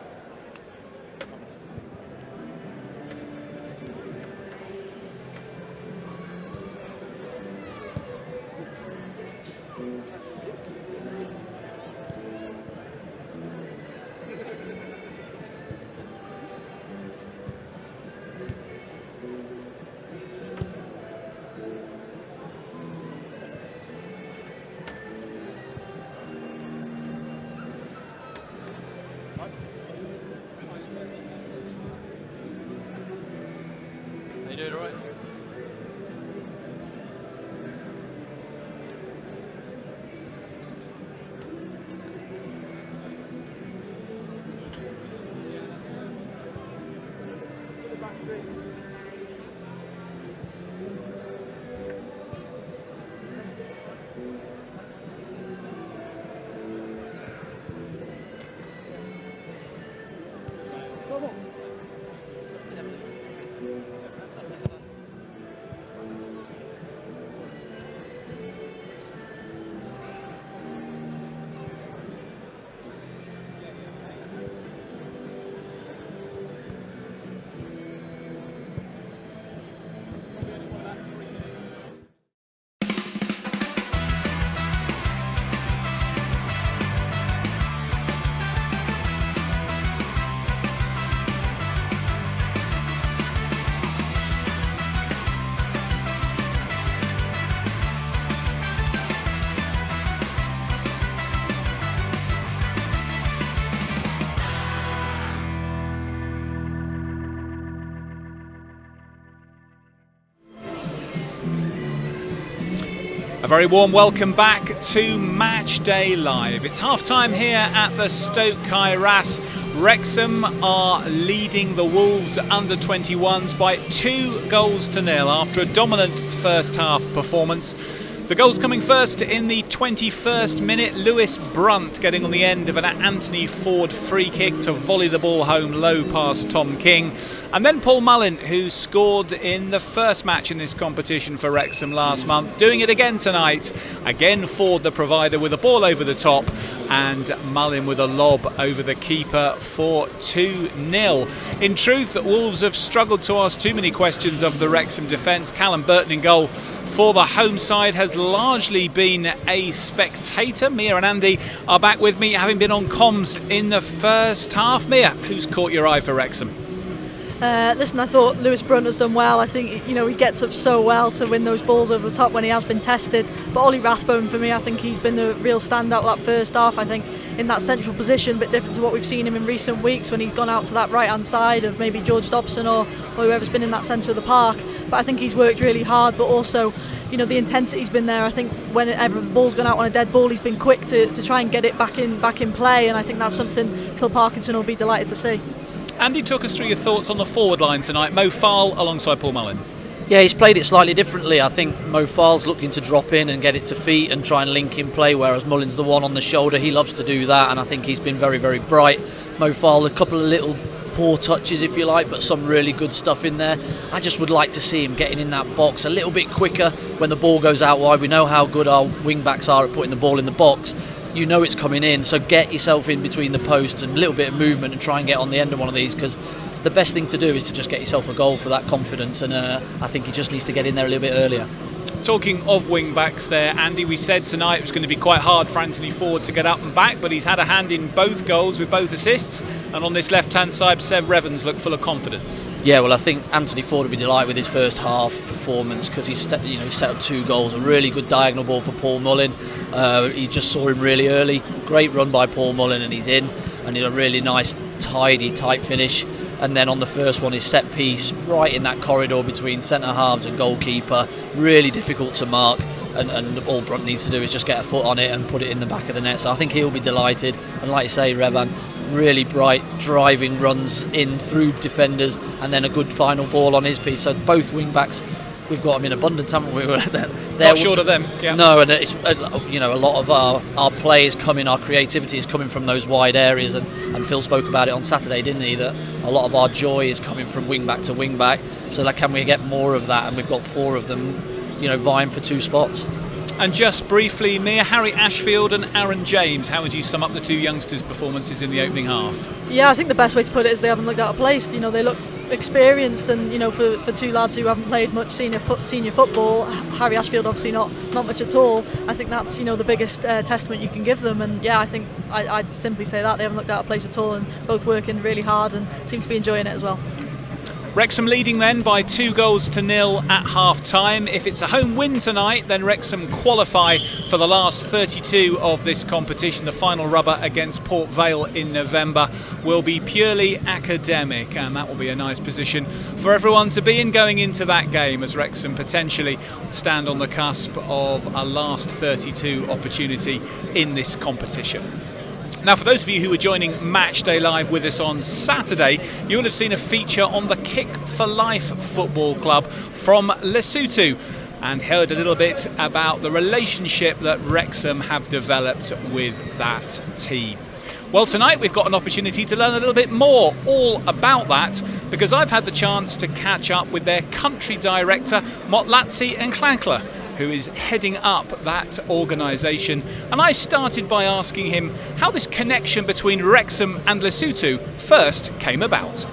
C: You doing all right?
A: A very warm welcome back to Match Day Live. It's half-time here at the Stoke Kairas. Wrexham are leading the Wolves under-21s by 2-0 after a dominant first half performance. The goals coming first in the 21st minute, Lewis Brunt getting on the end of an Anthony Ford free kick to volley the ball home low past Tom King. And then Paul Mullin, who scored in the first match in this competition for Wrexham last month, doing it again tonight. Again Ford the provider with a ball over the top and Mullin with a lob over the keeper for 2-0. In truth, Wolves have struggled to ask too many questions of the Wrexham defence. Callum Burton in goal for the home side has largely been a spectator. Mia and Andy are back with me, having been on comms in the first half. Mia, who's caught your eye for Wrexham?
B: Listen, I thought Lewis Brunt has done well. I think he gets up so well to win those balls over the top when he has been tested. But Ollie Rathbone, for me, I think he's been the real standout that first half. I think in that central position, a bit different to what we've seen him in recent weeks when he's gone out to that right-hand side of maybe George Dobson or whoever's been in that centre of the park. But I think he's worked really hard, but also the intensity's been there. I think whenever the ball's gone out on a dead ball, he's been quick to try and get it back in play, and I think that's something Phil Parkinson will be delighted to see.
A: Andy, talk us through your thoughts on the forward line tonight. Mo Faal alongside Paul Mullin.
C: Yeah, he's played it slightly differently. I think Mo Faal's looking to drop in and get it to feet and try and link in play, whereas Mullin's the one on the shoulder. He loves to do that, and I think he's been very, very bright. Mo Faal, a couple of little poor touches, if you like, but some really good stuff in there. I just would like to see him getting in that box a little bit quicker when the ball goes out wide. We know how good our wing backs are at putting the ball in the box. You know it's coming in, so get yourself in between the posts and a little bit of movement and try and get on the end of one of these, because the best thing to do is to just get yourself a goal for that confidence, and I think he just needs to get in there a little bit earlier.
A: Talking of wing backs there, Andy, we said tonight it was going to be quite hard for Anthony Ford to get up and back, but he's had a hand in both goals with both assists, and on this left-hand side, Seb Revens looked full of confidence.
C: Yeah, well, I think Anthony Ford will be delighted with his first half performance, because he set up 2 goals, a really good diagonal ball for Paul Mullin. He just saw him really early. Great run by Paul Mullin, and he's in, and a really nice, tidy, tight finish. And then on the first one, his set piece right in that corridor between centre halves and goalkeeper, really difficult to mark, and all Brunt needs to do is just get a foot on it and put it in the back of the net. So I think he'll be delighted, and like you say, Revan, really bright driving runs in through defenders, and then a good final ball on his piece. So both wing backs, we've got them in abundance, haven't we?
A: Not short of them. Yeah.
C: No, and it's, you know, a lot of our play is coming, our creativity is coming from those wide areas, and Phil spoke about it on Saturday, didn't he? That a lot of our joy is coming from wing back to wing back. So like, can we get more of that? And we've got 4 of them, you know, vying for 2 spots.
A: And just briefly, Mia, Harry Ashfield and Aaron James, how would you sum up the 2 youngsters' performances in the opening half?
B: Yeah, I think the best way to put it is they haven't looked out of place. You know, they look experienced, and you know, for 2 lads who haven't played much senior football, Harry Ashfield obviously not much at all. I think that's, you know, the biggest testament you can give them. And yeah, I think I'd simply say that they haven't looked out of place at all, and both working really hard and seem to be enjoying it as well.
A: Wrexham leading then by 2-0 at half-time. If it's a home win tonight, then Wrexham qualify for the last 32 of this competition. The final rubber against Port Vale in November will be purely academic, and that will be a nice position for everyone to be in going into that game, as Wrexham potentially stand on the cusp of a last 32 opportunity in this competition. Now, for those of you who were joining Matchday Live with us on Saturday, you will have seen a feature on the Kick for Life Football Club from Lesotho, and heard a little bit about the relationship that Wrexham have developed with that team. Well, tonight we've got an opportunity to learn a little bit more all about that, because I've had the chance to catch up with their country director, Motlatsi Nklankla, who is heading up that organisation. And I started by asking him how this connection between Wrexham and Lesotho first came about.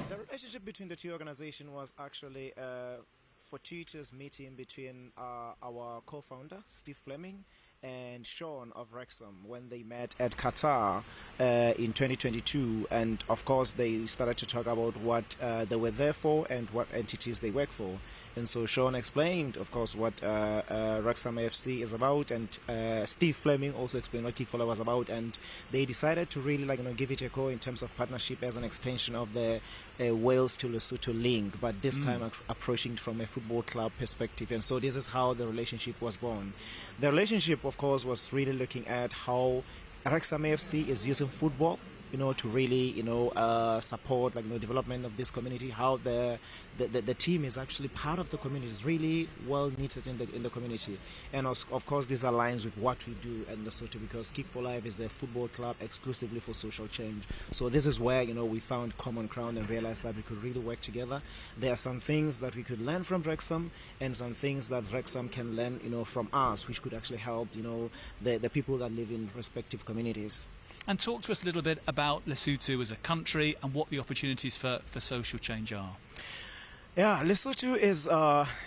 J: The relationship between the 2 organisations was actually a fortuitous meeting between our co-founder, Steve Fleming, and Sean of Wrexham when they met at Qatar in 2022, and of course they started to talk about what they were there for and what entities they work for. And so Sean explained, of course, what Wrexham AFC is about, and Steve Fleming also explained what Kick for Life was about, and they decided to really give it a go in terms of partnership as an extension of the Wales to Lesotho link, but this time approaching it from a football club perspective. And so this is how the relationship was born. The relationship, of course, was really looking at how Wrexham AFC is using football, you know, to really, you know, support development of this community. How the team is actually part of the community, is really well knitted in the community, and of course this aligns with what we do at Lesotho, because Kick for Life is a football club exclusively for social change. So this is where, you know, we found common ground and realized that we could really work together. There are some things that we could learn from Wrexham, and some things that Wrexham can learn, you know, from us, which could actually help, you know, the people that live in respective communities.
A: And talk to us a little bit about Lesotho as a country and what the opportunities for social change are.
J: Yeah, Lesotho is,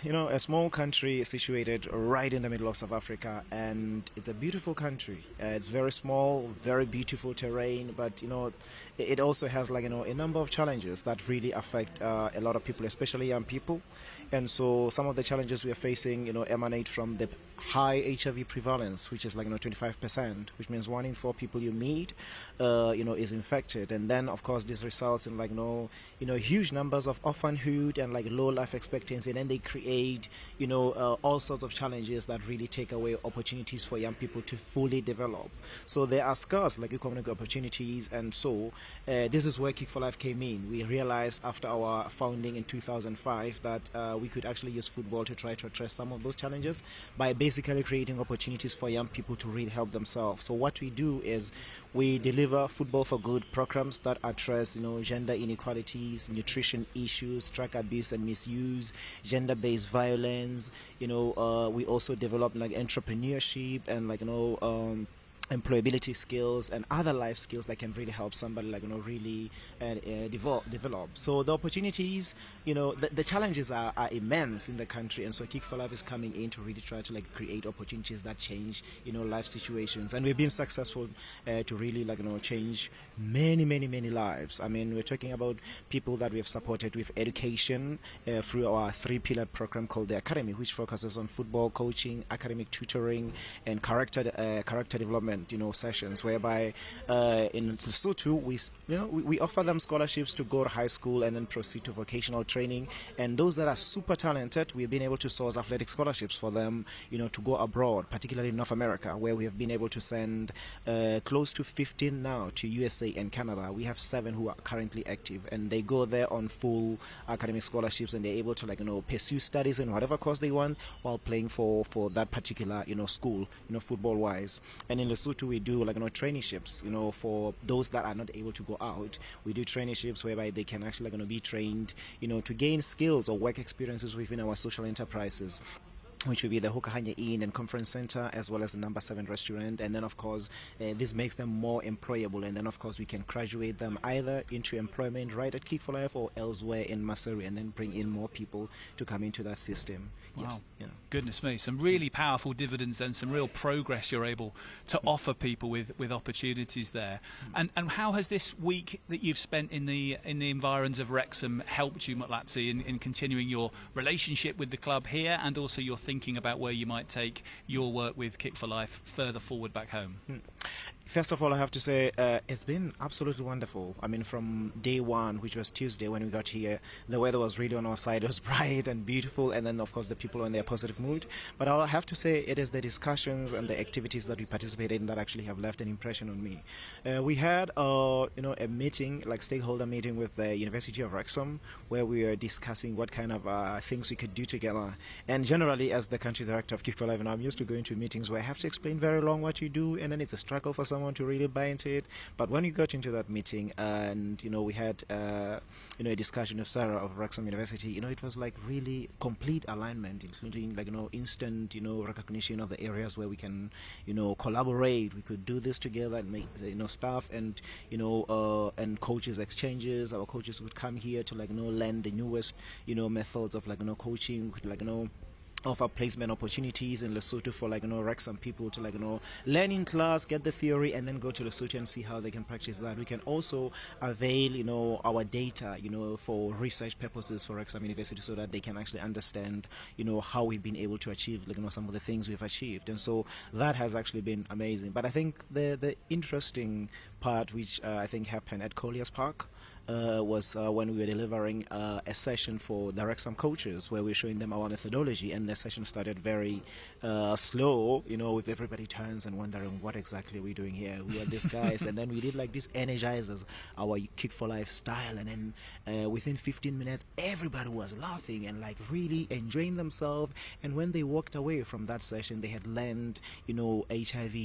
J: you know, a small country situated right in the middle of South Africa, and it's a beautiful country. It's very small, very beautiful terrain, but, you know, it also has, like, you know, a number of challenges that really affect a lot of people, especially young people. And so some of the challenges we are facing, you know, emanate from the high HIV prevalence, which is 25%, which means 1 in 4 people you meet, you know, is infected. And then, of course, this results in huge numbers of orphanhood and low life expectancy. And then they create, you know, all sorts of challenges that really take away opportunities for young people to fully develop. So there are scarce economic opportunities, and so this is where Kick for Life came in. We realized after our founding in 2005 that we could actually use football to try to address some of those challenges by basically creating opportunities for young people to really help themselves. So what we do is we deliver Football for Good programs that address, you know, gender inequalities, nutrition issues, drug abuse and misuse, gender-based violence. You know, we also develop entrepreneurship and employability skills and other life skills that can really help somebody really develop. So the opportunities, you know, the challenges are immense in the country, and so Kick for Life is coming in to really try to create opportunities that change, you know, life situations. And we've been successful to really change many lives. I mean, we're talking about people that we have supported with education through our 3-pillar program called the Academy, which focuses on football coaching, academic tutoring and character development. different, sessions whereby in Lesotho we offer them scholarships to go to high school and then proceed to vocational training. And those that are super talented, we've been able to source athletic scholarships for them, to go abroad, particularly in North America, where we have been able to send close to 15 now to USA and Canada. We have 7 who are currently active, and they go there on full academic scholarships, and they're able to pursue studies in whatever course they want while playing for that particular school, football wise. And in Lesotho we do traineeships, for those that are not able to go out. We do traineeships whereby they can actually be trained, to gain skills or work experiences within our social enterprises, which will be the Hokahanya Inn and Conference Center, as well as the Number 7 restaurant. And then of course this makes them more employable, and then of course we can graduate them either into employment right at Kick for Life or elsewhere in Masari, and then bring in more people to come into that system.
A: Wow.
J: Yes. Yeah.
A: Goodness me, some really powerful dividends and some real progress you're able to offer people with opportunities there. And how has this week that you've spent in the environs of Wrexham helped you, Motlatsi, in continuing your relationship with the club here, and also your thinking about where you might take your work with Kick for Life further forward back home?
J: First of all, I have to say it's been absolutely wonderful. I mean, from day one, which was Tuesday when we got here, the weather was really on our side. It was bright and beautiful, and then of course the people are in their positive mood. But I'll have to say it is the discussions and the activities that we participated in that actually have left an impression on me. We had a meeting, like stakeholder meeting with the University of Wrexham, where we were discussing what kind of things we could do together. And generally, as the country director of Kick for Life, and I'm used to going to meetings where I have to explain very long what you do, and then it's a struggle for someone to really buy into it. But when we got into that meeting, and we had a discussion with Sarah of Wrexham University, it was like really complete alignment, including instant recognition of the areas where we can collaborate. We could do this together and make staff and and coaches exchanges. Our coaches would come here to learn the newest methods of coaching. We could offer placement opportunities in Lesotho for Wrexham people to learn in class, get the theory, and then go to Lesotho and see how they can practice that. We can also avail our data for research purposes for Wrexham University, so that they can actually understand how we've been able to achieve some of the things we've achieved. And so that has actually been amazing. But I think the interesting part, which I think happened at Colliers Park, was when we were delivering a session for the Wrexham coaches, where we're showing them our methodology, and the session started very slow, with everybody turns and wondering what exactly we're doing here. We are these guys, and then we did these energizers, our Kick for Life style, and then within 15 minutes everybody was laughing and really enjoying themselves. And when they walked away from that session, they had learned HIV,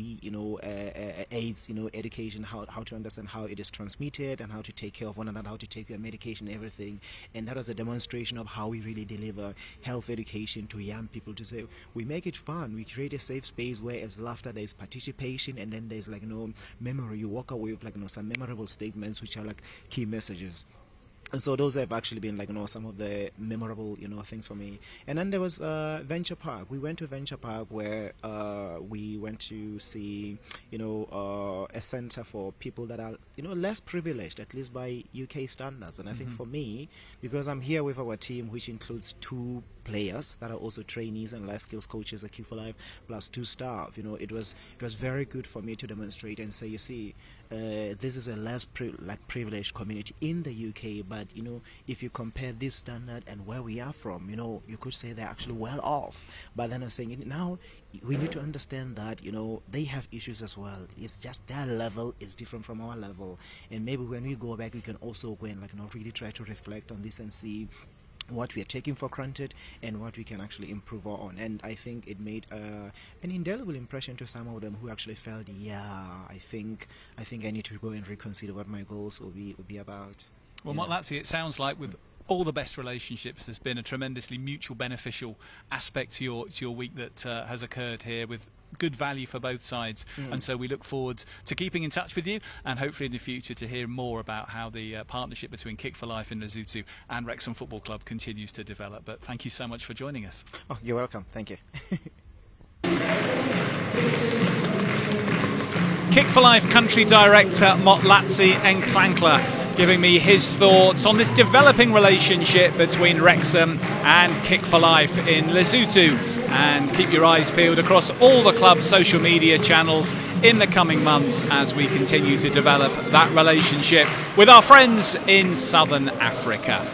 J: AIDS, education, how to understand how it is transmitted, and how to take care of one another, how to take your medication, everything. And that was a demonstration of how we really deliver health education to young people, to say we make it fun, we create a safe space where there's laughter, there's participation, and then there's memory. You walk away with some memorable statements which are key messages. And so those have actually been some of the memorable things for me. And then there was Venture Park. We went to Venture Park, where we went to see a center for people that are less privileged, at least by UK standards. And I think for me, because I'm here with our team, which includes 2 players that are also trainees and life skills coaches at Kick for Life, plus 2 staff, it was very good for me to demonstrate and say, you see, this is a less privileged community in the UK, but if you compare this standard and where we are from, you could say they're actually well off. But then I'm saying now we need to understand that they have issues as well. It's just their level is different from our level, and maybe when we go back, we can also go and really try to reflect on this and see what we are taking for granted and what we can actually improve on. And I think it made an indelible impression to some of them, who actually felt, I think I need to go and reconsider what my goals will be about.
A: Well, Motlatsi, it sounds like with all the best relationships, there's been a tremendously mutual beneficial aspect to your week that has occurred here, with good value for both sides. And so we look forward to keeping in touch with you, and hopefully in the future to hear more about how the partnership between Kick for Life in Lesotho and Wrexham Football Club continues to develop. But thank you so much for joining us.
J: Oh, you're welcome. Thank you.
A: Kick for Life Country Director Motlatsi Nklankla giving me his thoughts on this developing relationship between Wrexham and Kick for Life in Lesotho. And keep your eyes peeled across all the club's social media channels in the coming months as we continue to develop that relationship with our friends in Southern Africa.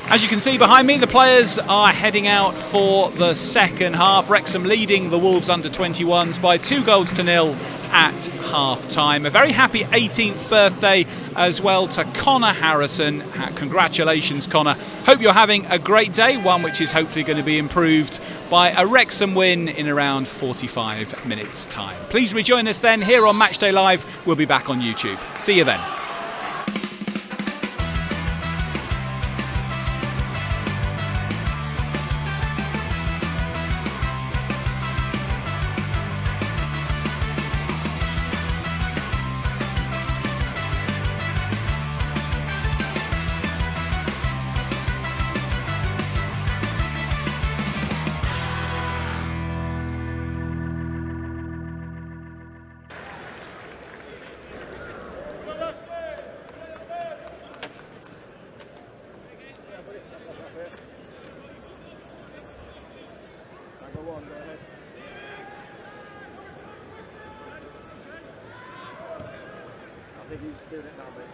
A: As you can see behind me, the players are heading out for the second half. Wrexham leading the Wolves under-21s by 2-0 at half-time. A very happy 18th birthday as well to Connor Harrison. Congratulations, Connor. Hope you're having a great day, one which is hopefully going to be improved by a Wrexham win in around 45 minutes' time. Please rejoin us then here on Matchday Live. We'll be back on YouTube. See you then.
I: I think he's doing it now, mate.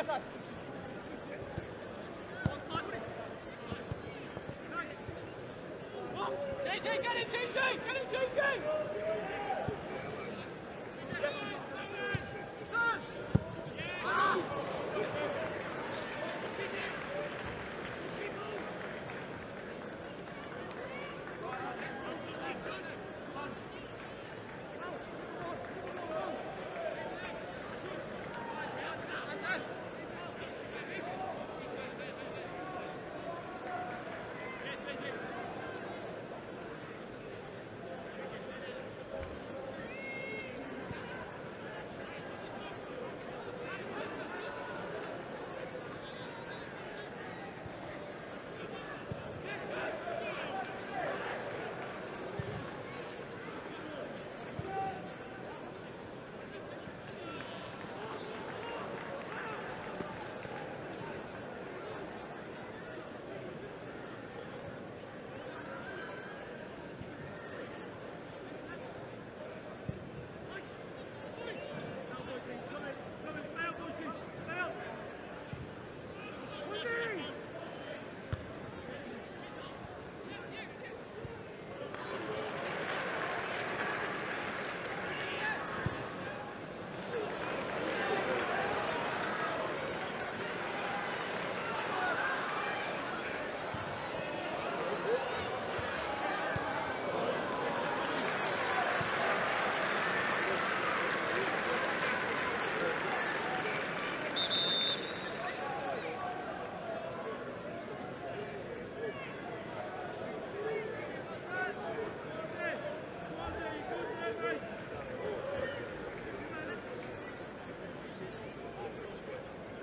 H: JJ, get it, JJ! Get it, JJ!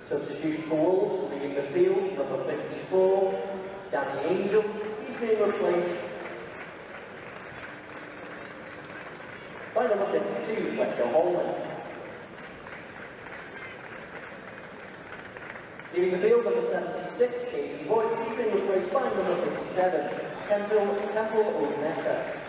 G: Substitute for Wolves, leaving the field, number 54, Danny Angel. He's being replaced by number 52, Fletcher Holman. Leaving the field, number 76, Katie Boyce. He's being replaced by number 57, Temple Oneka.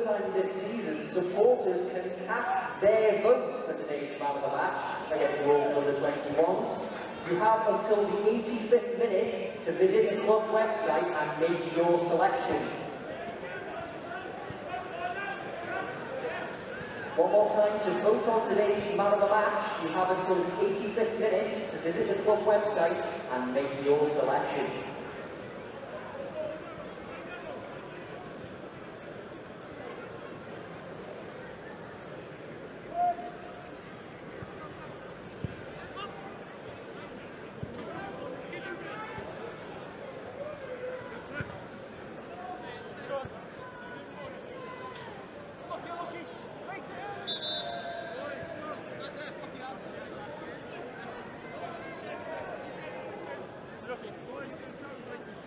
G: first time this season, supporters can cast their vote for today's man of the match against Wolves under 21s. You have until the 85th minute to visit the club website and make your selection. One more time, to vote on today's man of the match, you have until the 85th minute to visit the club website and make your selection.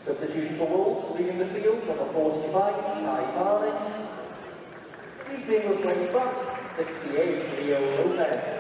G: Substitution for Wolves, leaving the field, number 45, Ty Barnett. He's being replaced by 68, Leo Lopez.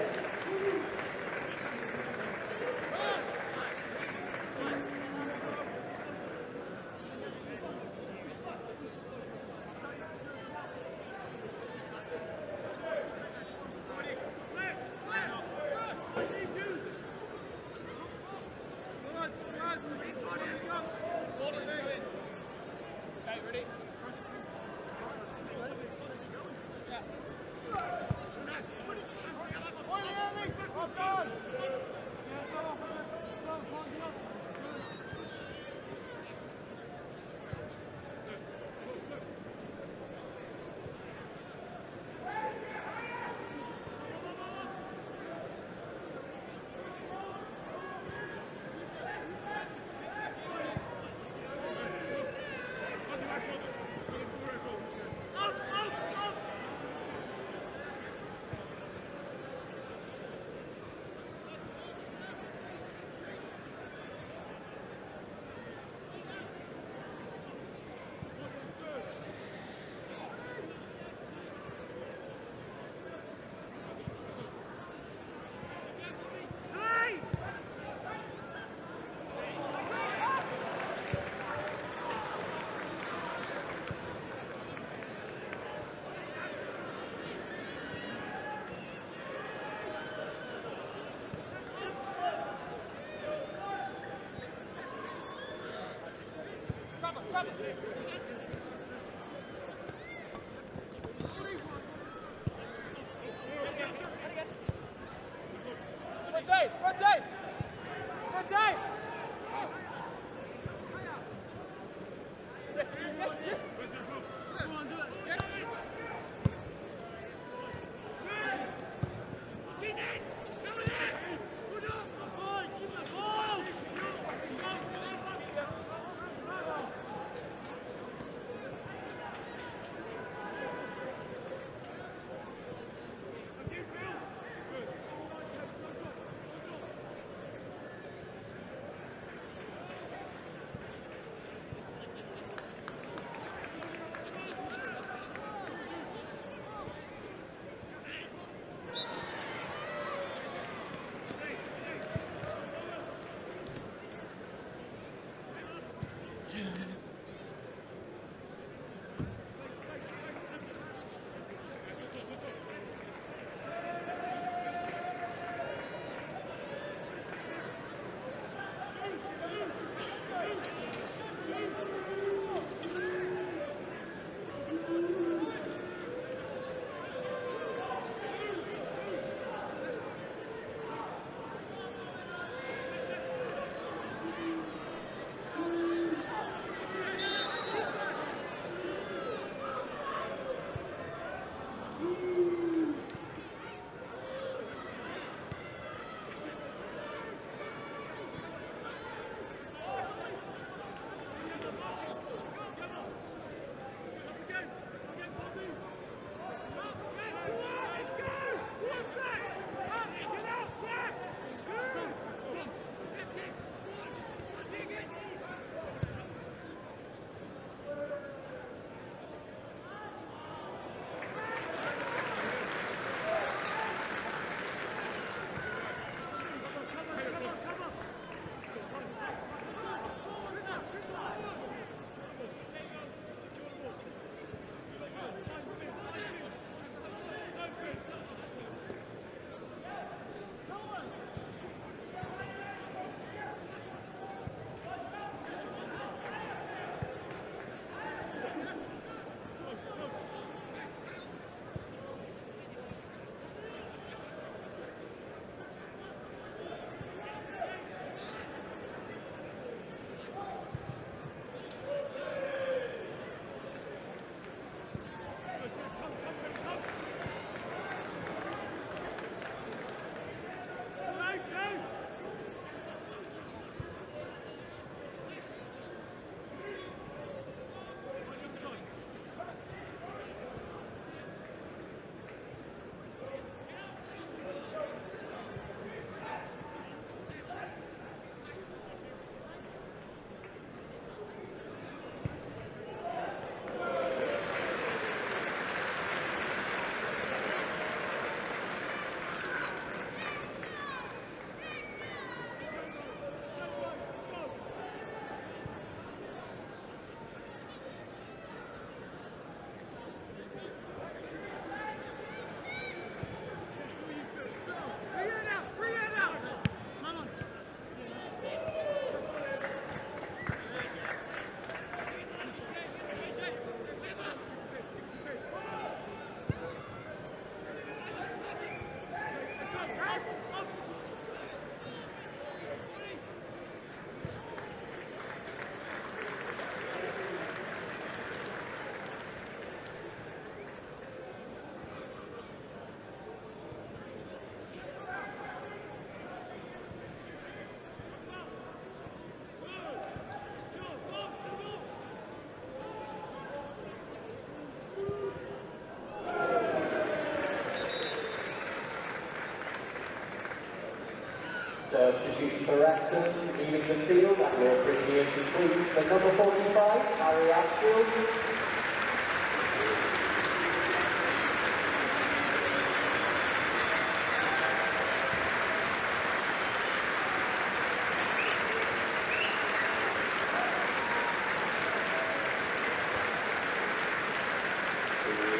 G: Substitute for Wrexham, leaving the field, and your appreciation please for number 45, Harry Ashfield.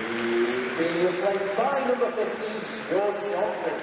G: He's being replaced by number 15, George Johnson.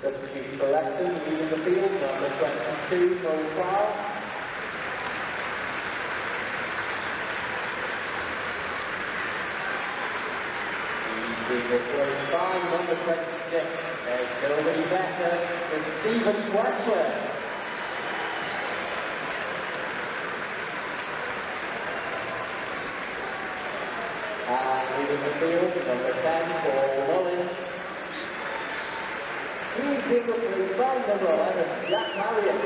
G: Substitute for Wrexham, leaving the field, number 22, Noel Fowl. He's being replaced by number 26. There's nobody better than Stephen Fletcher. And leaving the field, number 10, Paul Mullin. He's been replaced by number 11, Jack Marriott.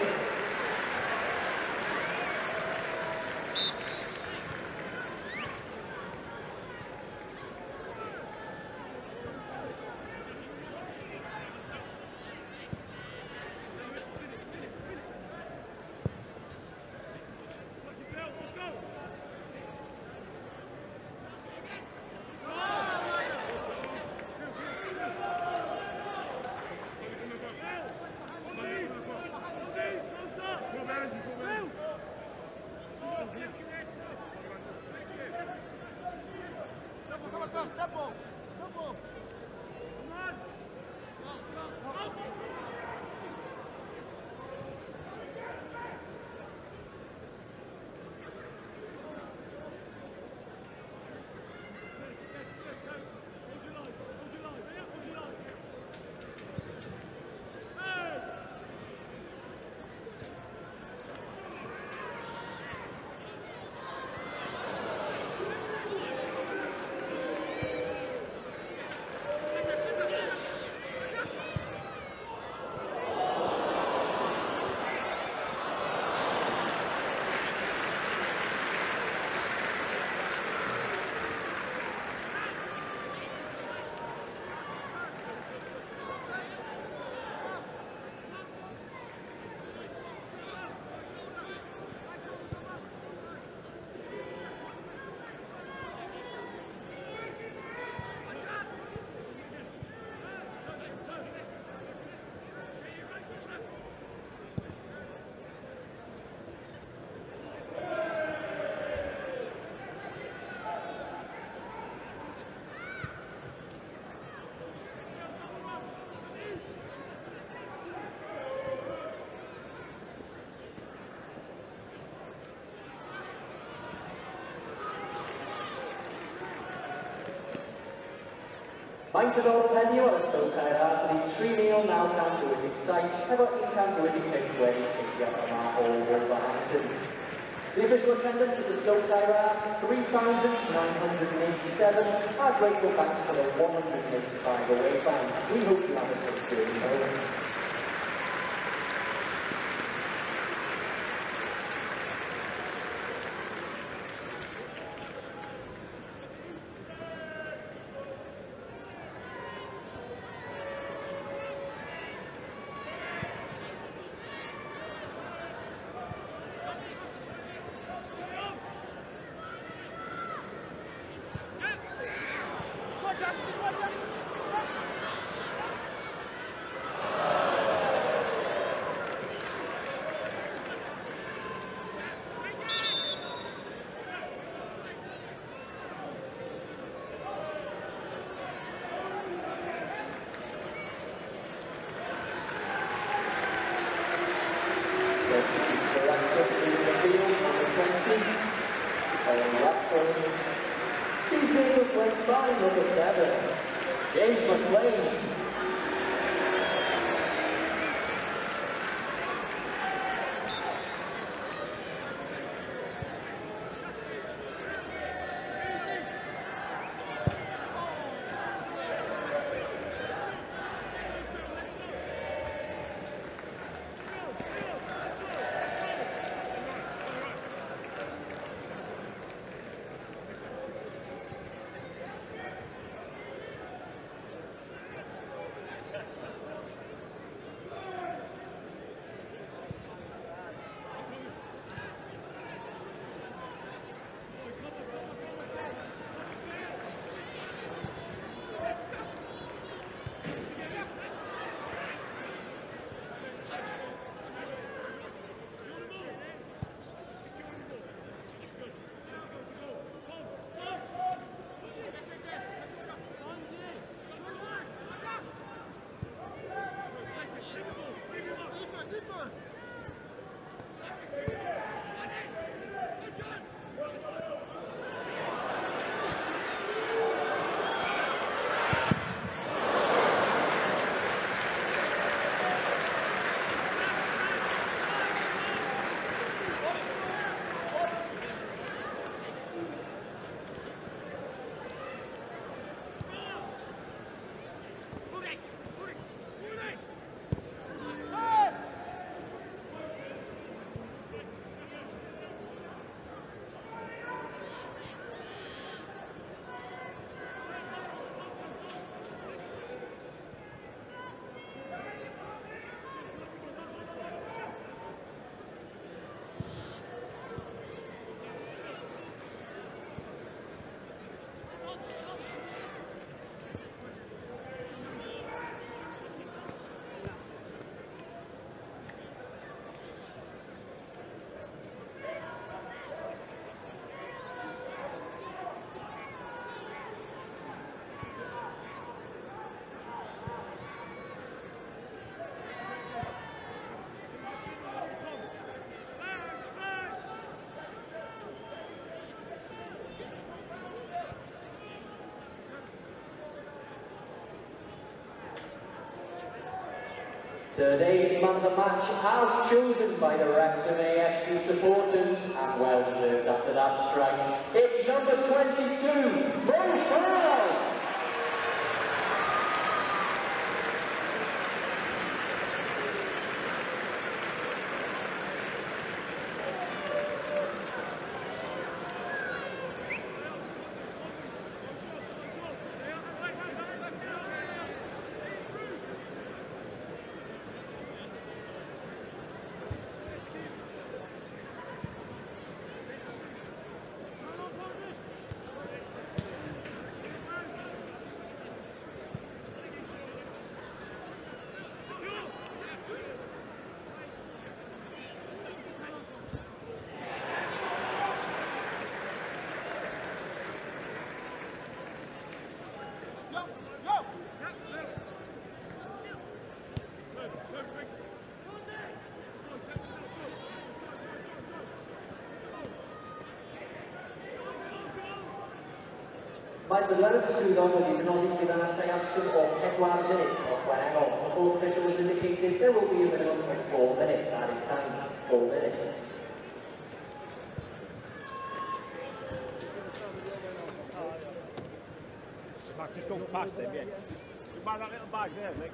G: Maintador Penny ar y Stoke Caerhart yn 3-0 nawr gan Dwysig saith, efo 125 teithio yma o Wolverhampton. The official attendance at the Stoke Caerhart, 3,987, our grateful thanks for the 185 away fans. We hope you have a safe journey home. He's made us went by number 7, James McLean. Today's man of the match, as chosen by the Wrexham AFC supporters, and well deserved after that strike, it's number 22, Mo Farrell! Mae'r dylai'r swyddog wedi nodi gyda lleiafswm o 4 munud o chwarae on. The fourth official has indicated there will be a minimum of 4 minutes added time. 4 minutes.
I: Just go past him, yeah. By that little bag there, mate.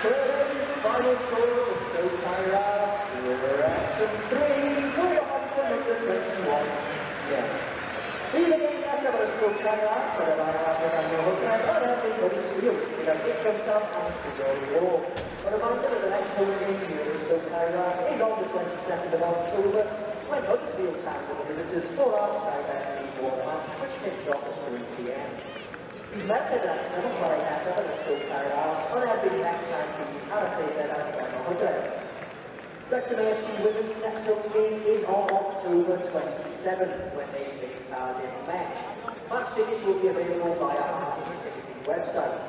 G: Today's final score of the Stoke Tigers, Wrexham 3, Wolverhampton under 21. Yeah. Leading in after the Stoke Tigers, so the Wolverhampton and the Wolverhampton are having good field. They have kicked themselves and scored a goal. But the reminder of the next home game here at Stoke Tigers is on the 22nd of October, when Huddersfield Town will visitors for our Sky Bet League 1 match, which kicks off at 3 p.m. He's met the Wrexham and playing after the Stoke Tigers on every next time team and a safe that I'm going on with Wrexham AFC Women's next home game is on October 27th when they face Cardiff Met. Match tickets will be available via our ticketing website.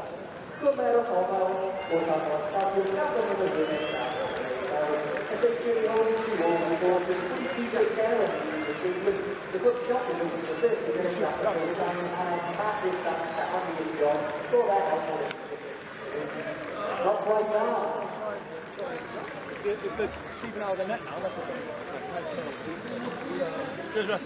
G: Numero Homo, Orlando Stadio, Capital of the Women's essentially only two only gorgeous, please take care of the good shop is open for 30 minutes after full time and massive thanks to Andy and John for their help on it. Not quite now.
I: It's keeping out of the net now, that's the thing. Cheers, Ref.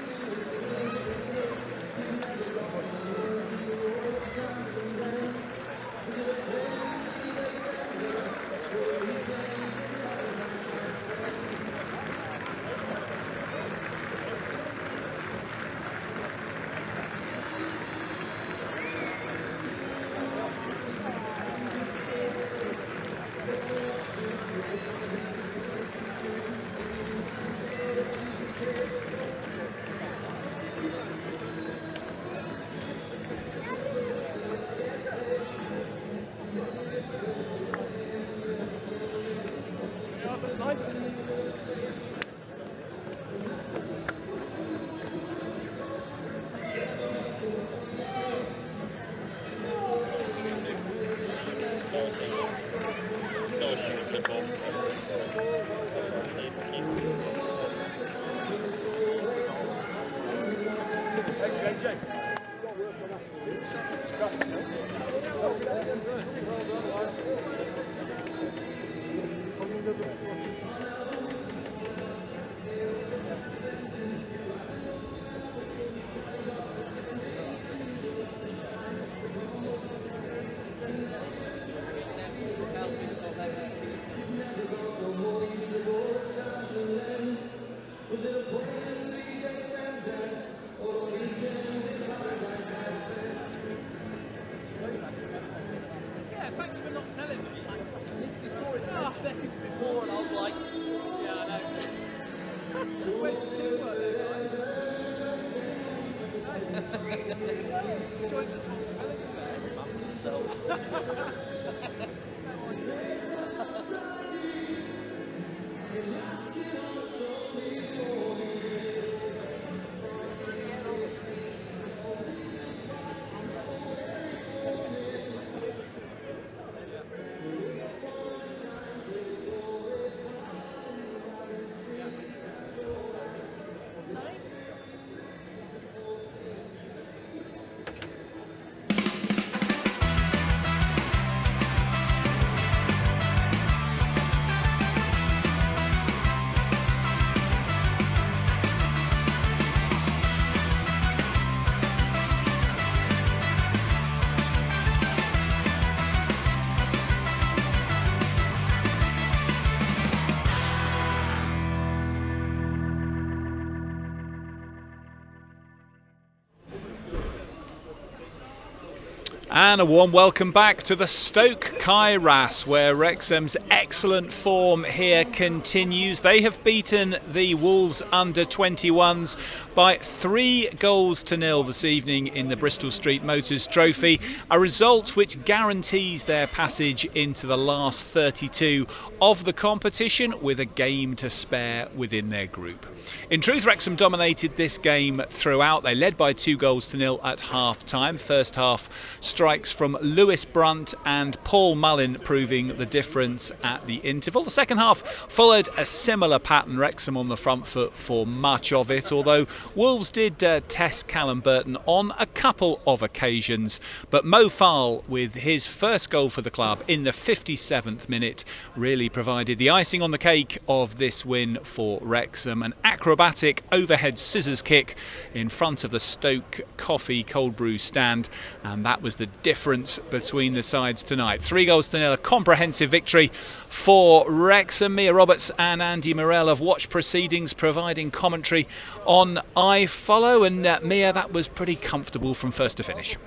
I: And a warm welcome back to the Stoke Kairas, where Wrexham's excellent form here continues. They have beaten the Wolves under-21s by 3-0 this evening in the Bristol Street Motors Trophy, a result which guarantees their passage into the last 32 of the competition with a game to spare within their group. In truth, Wrexham dominated this game throughout. They led by 2-0 at half-time. First half strikes from Lewis Brunt and Paul Mullin proving the difference at the interval. The second half followed a similar pattern. Wrexham on the front foot for much of it, although Wolves did test Callum Burton on a couple of occasions. But Mo Farl, with his first goal for the club in the 57th minute, really provided the icing on the cake of this win for Wrexham. An acrobatic overhead scissors kick in front of the Stoke Coffee cold brew stand, and that was the
A: difference between the sides tonight. 3-0, a comprehensive victory for Wrexham. Mia Roberts and Andy Morell have watched proceedings, providing commentary on iFollow. And Mia, that was pretty comfortable from first to finish.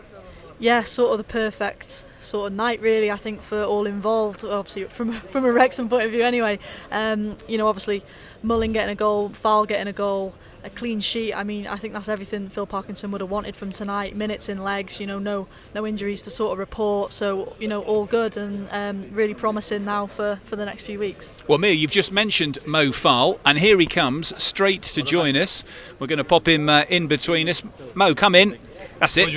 B: Yeah, sort of the perfect sort of night, really, I think, for all involved, obviously from a Wrexham point of view anyway. Obviously Mullin getting a goal, Fowl getting a goal, a clean sheet. I mean, I think that's everything Phil Parkinson would have wanted from tonight. Minutes in legs, no injuries to sort of report, so all good and really promising now for the next few weeks.
A: Well, Mia, you've just mentioned Mo Fowl, and here he comes straight to join us. We're going to pop him in between us. Mo, come in. That's it.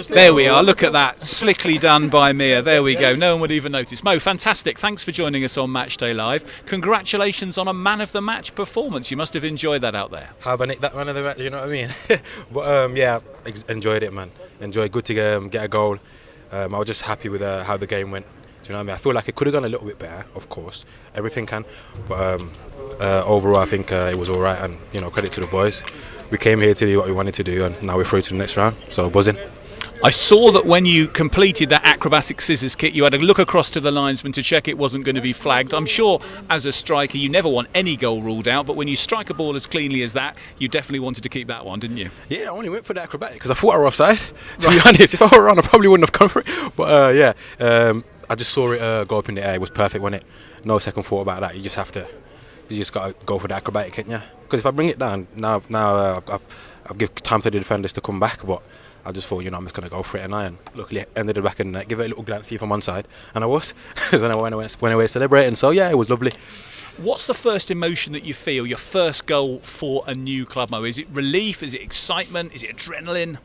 A: There we are. Look at that. Slickly done by Mia. There we go. No one would even notice. Mo, fantastic. Thanks for joining us on Matchday Live. Congratulations on a man of the match performance. You must have enjoyed that out there.
K: Have I nicked that man of the match? You know what I mean? But enjoyed it, man. Enjoyed. Good to get a goal. I was just happy with how the game went. Do you know what I mean? I feel like it could have gone a little bit better. Of course, everything can. But overall, I think it was all right. And credit to the boys. We came here to do what we wanted to do, and now we're through to the next round, so buzzing.
A: I saw that when you completed that acrobatic scissors kick, you had a look across to the linesman to check it wasn't going to be flagged. I'm sure as a striker you never want any goal ruled out, but when you strike a ball as cleanly as that, you definitely wanted to keep that one, didn't you?
K: Yeah, I only went for the acrobatic because I thought I were offside, to be honest. If I were on, I probably wouldn't have gone for it. But I just saw it go up in the air. It was perfect, wasn't it? No second thought about that. You just got to go for the acrobatic, can't you? Because if I bring it down, now I've given time for the defenders to come back, but I just thought, I'm just going to go for it, and luckily ended the back of the net, give it a little glance, see if I'm onside, and I was. Then I went away celebrating, so yeah, it was lovely.
A: What's the first emotion that you feel, your first goal for a new club, Mo? Is it relief, is it excitement, is it adrenaline?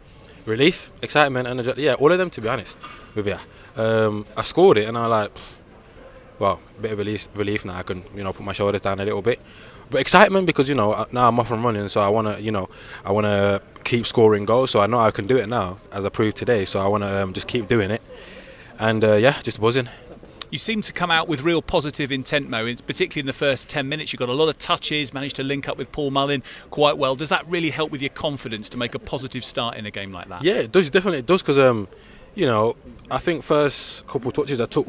K: Relief, excitement, and yeah, all of them, to be honest with you. I scored it, and I was like, well, a bit of relief now. I can, put my shoulders down a little bit. But excitement because, now I'm off and running, so I want to keep scoring goals. So I know I can do it now, as I proved today. So I want to just keep doing it. And, just buzzing.
A: You seem to come out with real positive intent, Mo, particularly in the first 10 minutes. You got a lot of touches, managed to link up with Paul Mullin quite well. Does that really help with your confidence to make a positive start in a game like that?
K: Yeah, it does, definitely. It does because, I think first couple of touches I took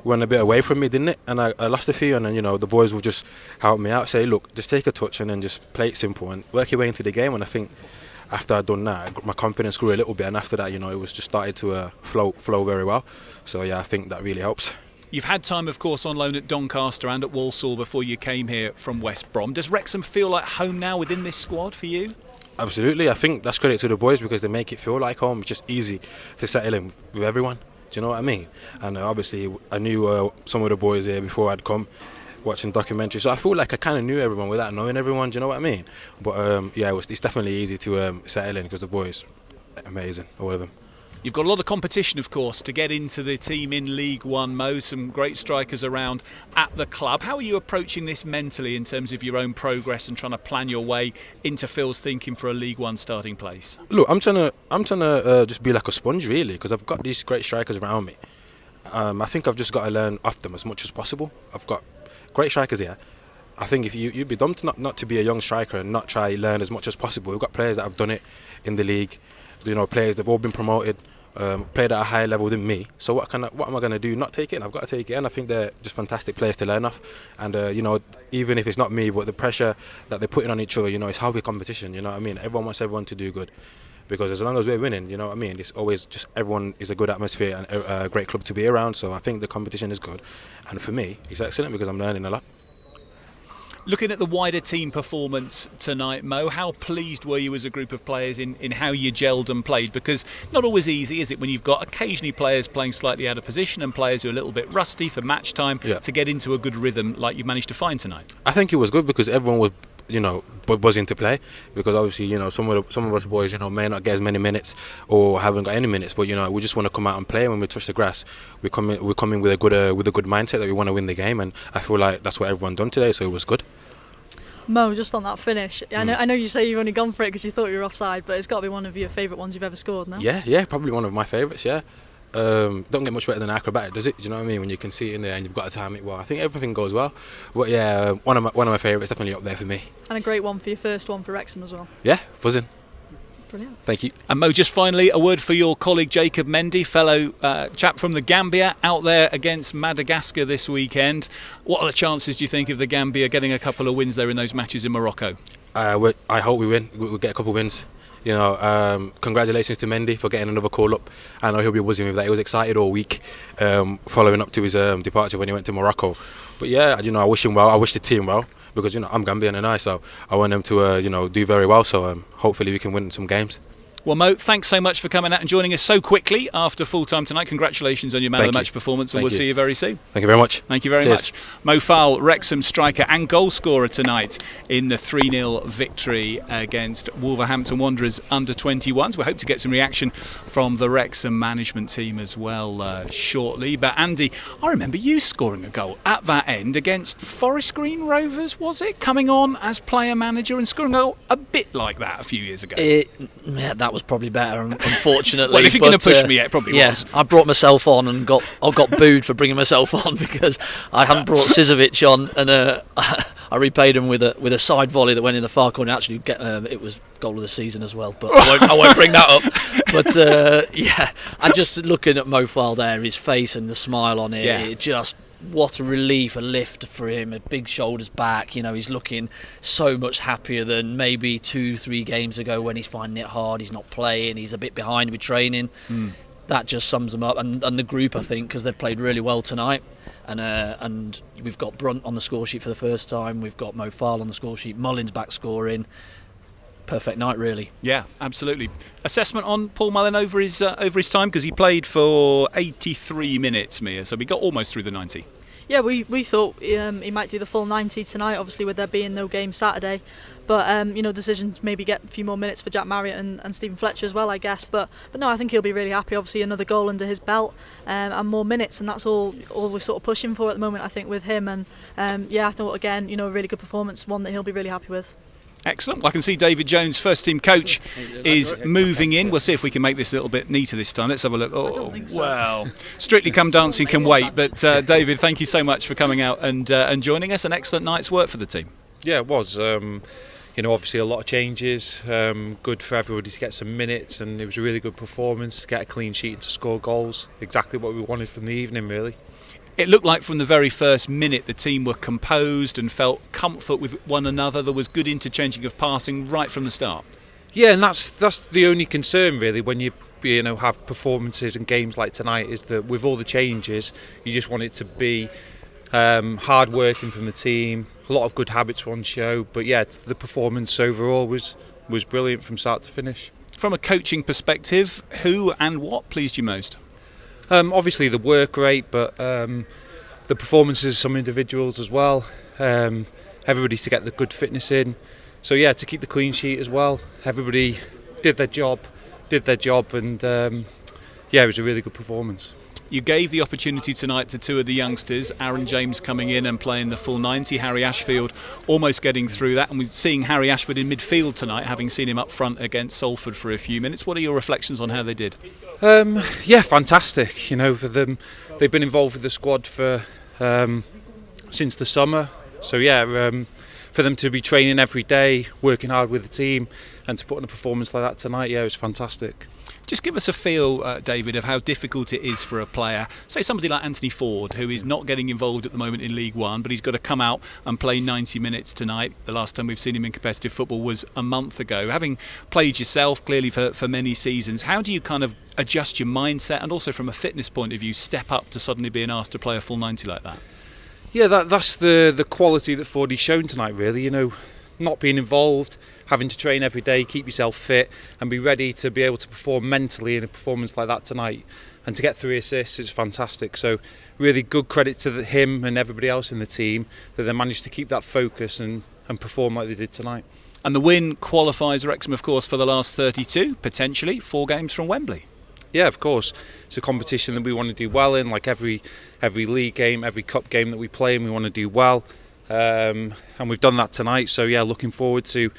K: went a bit away from me, didn't it? And I lost a few, and then the boys will just help me out, say, look, just take a touch and then just play it simple and work your way into the game. And I think after I'd done that, my confidence grew a little bit, and after that, it was just started to flow very well. So yeah, I think that really helps.
A: You've had time, of course, on loan at Doncaster and at Walsall before you came here from West Brom. Does Wrexham feel like home now within this squad for you?
K: Absolutely. I think that's credit to the boys because they make it feel like home. It's just easy to settle in with everyone. Do you know what I mean? And obviously I knew some of the boys here before I'd come watching documentaries, so I feel like I kind of knew everyone without knowing everyone. Do you know what I mean? But it's definitely easy to settle in because the boys, amazing, all of them.
A: You've got a lot of competition, of course, to get into the team in League One, Mo. Some great strikers around at the club. How are you approaching this mentally in terms of your own progress and trying to plan your way into Phil's thinking for a League One starting place?
K: Look, I'm trying to just be like a sponge, really, because I've got these great strikers around me. I think I've just got to learn off them as much as possible. I've got great strikers here. I think if you'd be dumb to not to be a young striker and not try learn as much as possible. We've got players that have done it in the league. Players they've all been promoted, played at a higher level than me. So what am I going to do? Not take it? And I've got to take it. And I think they're just fantastic players to learn off. And even if it's not me, but the pressure that they're putting on each other, it's healthy competition. You know what I mean? Everyone wants everyone to do good. Because as long as we're winning, you know what I mean, it's always just everyone is a good atmosphere and a great club to be around. So I think the competition is good. And for me, it's excellent because I'm learning a lot.
A: Looking at the wider team performance tonight, Mo, how pleased were you as a group of players in how you gelled and played? Because not always easy, is it, when you've got occasionally players playing slightly out of position and players who are a little bit rusty for match time to get into a good rhythm like you managed to find tonight?
K: I think it was good because everyone was, buzzing to play, because obviously, some of us boys, may not get as many minutes or haven't got any minutes, but we just want to come out and play. When we touch the grass, we come in with a good mindset that we want to win the game, and I feel like that's what everyone done today, so it was good.
B: Mo, just on that finish, I know you say you've only gone for it because you thought you were offside, but it's got to be one of your favourite ones you've ever scored, no?
K: Yeah, probably one of my favourites, yeah. Don't get much better than acrobatic, does it? Do you know what I mean? When you can see it in there and you've got to time it well. I think everything goes well. But yeah, one of my favourites, definitely up there for me.
B: And a great one for your first one for Wrexham as well.
K: Yeah, buzzing.
B: Brilliant.
K: Thank you.
A: And Mo, just finally, a word for your colleague Jacob Mendy, fellow chap from the Gambia, out there against Madagascar this weekend. What are the chances, do you think, of the Gambia getting a couple of wins there in those matches in Morocco?
K: I hope we win. We'll get a couple of wins. Congratulations to Mendy for getting another call up. I know he'll be buzzing with that. He was excited all week, following up to his departure when he went to Morocco. But yeah, I wish him well. I wish the team well, because I'm Gambian and so I want them to do very well. So hopefully we can win some games.
A: Well, Mo, thanks so much for coming out and joining us so quickly after full time tonight. Congratulations on your man of the match performance, and we'll see you very soon.
K: Thank you very much.
A: Thank you very much. Mo Fowl, Wrexham striker and goal scorer tonight in the 3-0 victory against Wolverhampton Wanderers under-21s. We hope to get some reaction from the Wrexham management team as well shortly. But Andy, I remember you scoring a goal at that end against Forest Green Rovers, was it? Coming on as player manager and scoring a goal a bit like that a few years ago.
C: That was probably better, unfortunately.
A: Well, if you're going to push me, it probably was.
C: I brought myself on and got booed for bringing myself on because I hadn't brought Sizovic on, and I repaid him with a side volley that went in the far corner. Actually, it was goal of the season as well, but I won't bring that up. But I'm just looking at Mo Fowl there, his face and the smile on it.
A: Yeah.
C: It just. What a relief, a lift for him, a big shoulders back. He's looking so much happier than maybe 2-3 games ago when he's finding it hard, he's not playing, he's a bit behind with training. That just sums them up, and the group, I think, because they've played really well tonight. And we've got Brunt on the score sheet for the first time, we've got Mo Fowl on the score sheet, Mullins back scoring. Perfect night, really.
A: Yeah, absolutely. Assessment on Paul Mullin over his time, because he played for 83 minutes, Mia, so we got almost through the 90.
B: Yeah, we thought he might do the full 90 tonight, obviously with there being no game Saturday. But decision to maybe get a few more minutes for Jack Marriott and Stephen Fletcher as well, I guess. But no, I think he'll be really happy. Obviously, another goal under his belt and more minutes, and that's all we're sort of pushing for at the moment, I think, with him. And I thought again, a really good performance, one that he'll be really happy with.
A: Excellent. Well, I can see David Jones, first team coach, is moving in. We'll see if we can make this a little bit neater this time. Let's have a look. Oh, well, Strictly Come Dancing can wait. But David, thank you so much for coming out and joining us. An excellent night's work for the team.
L: Yeah, it was. Obviously a lot of changes. Good for everybody to get some minutes, and it was a really good performance to get a clean sheet and to score goals. Exactly what we wanted from the evening, really.
A: It looked like from the very first minute the team were composed and felt comfort with one another. There was good interchanging of passing right from the start.
L: Yeah, and that's the only concern really when you have performances and games like tonight, is that with all the changes, you just want it to be hard working from the team. A lot of good habits on show, but yeah, the performance overall was brilliant from start to finish.
A: From a coaching perspective, who and what pleased you most?
L: Obviously the work rate, but the performances, some individuals as well. Everybody to get the good fitness in. So yeah, to keep the clean sheet as well. Everybody did their job, and it was a really good performance.
A: You gave the opportunity tonight to two of the youngsters, Aaron James coming in and playing the full 90, Harry Ashfield almost getting through that, and we're seeing Harry Ashford in midfield tonight, having seen him up front against Salford for a few minutes. What are your reflections on how they did?
L: Fantastic. For them, they've been involved with the squad for since the summer. So for them to be training every day, working hard with the team, and to put on a performance like that tonight, it was fantastic.
A: Just give us a feel, David, of how difficult it is for a player, say somebody like Anthony Ford, who is not getting involved at the moment in League One, but he's got to come out and play 90 minutes tonight. The last time we've seen him in competitive football was a month ago. Having played yourself clearly for many seasons, how do you kind of adjust your mindset, and also from a fitness point of view, step up to suddenly being asked to play a full 90 like that?
L: Yeah, that's the quality that Fordy's shown tonight, really. Not being involved, having to train every day, keep yourself fit, and be ready to be able to perform mentally in a performance like that tonight. And to get 3 assists is fantastic. So really good credit to him and everybody else in the team that they managed to keep that focus and perform like they did tonight.
A: And the win qualifies Wrexham, of course, for the last 32, potentially 4 games from Wembley.
L: Yeah, of course. It's a competition that we want to do well in, like every league game, every cup game that we play in, we want to do well. And we've done that tonight, so looking forward to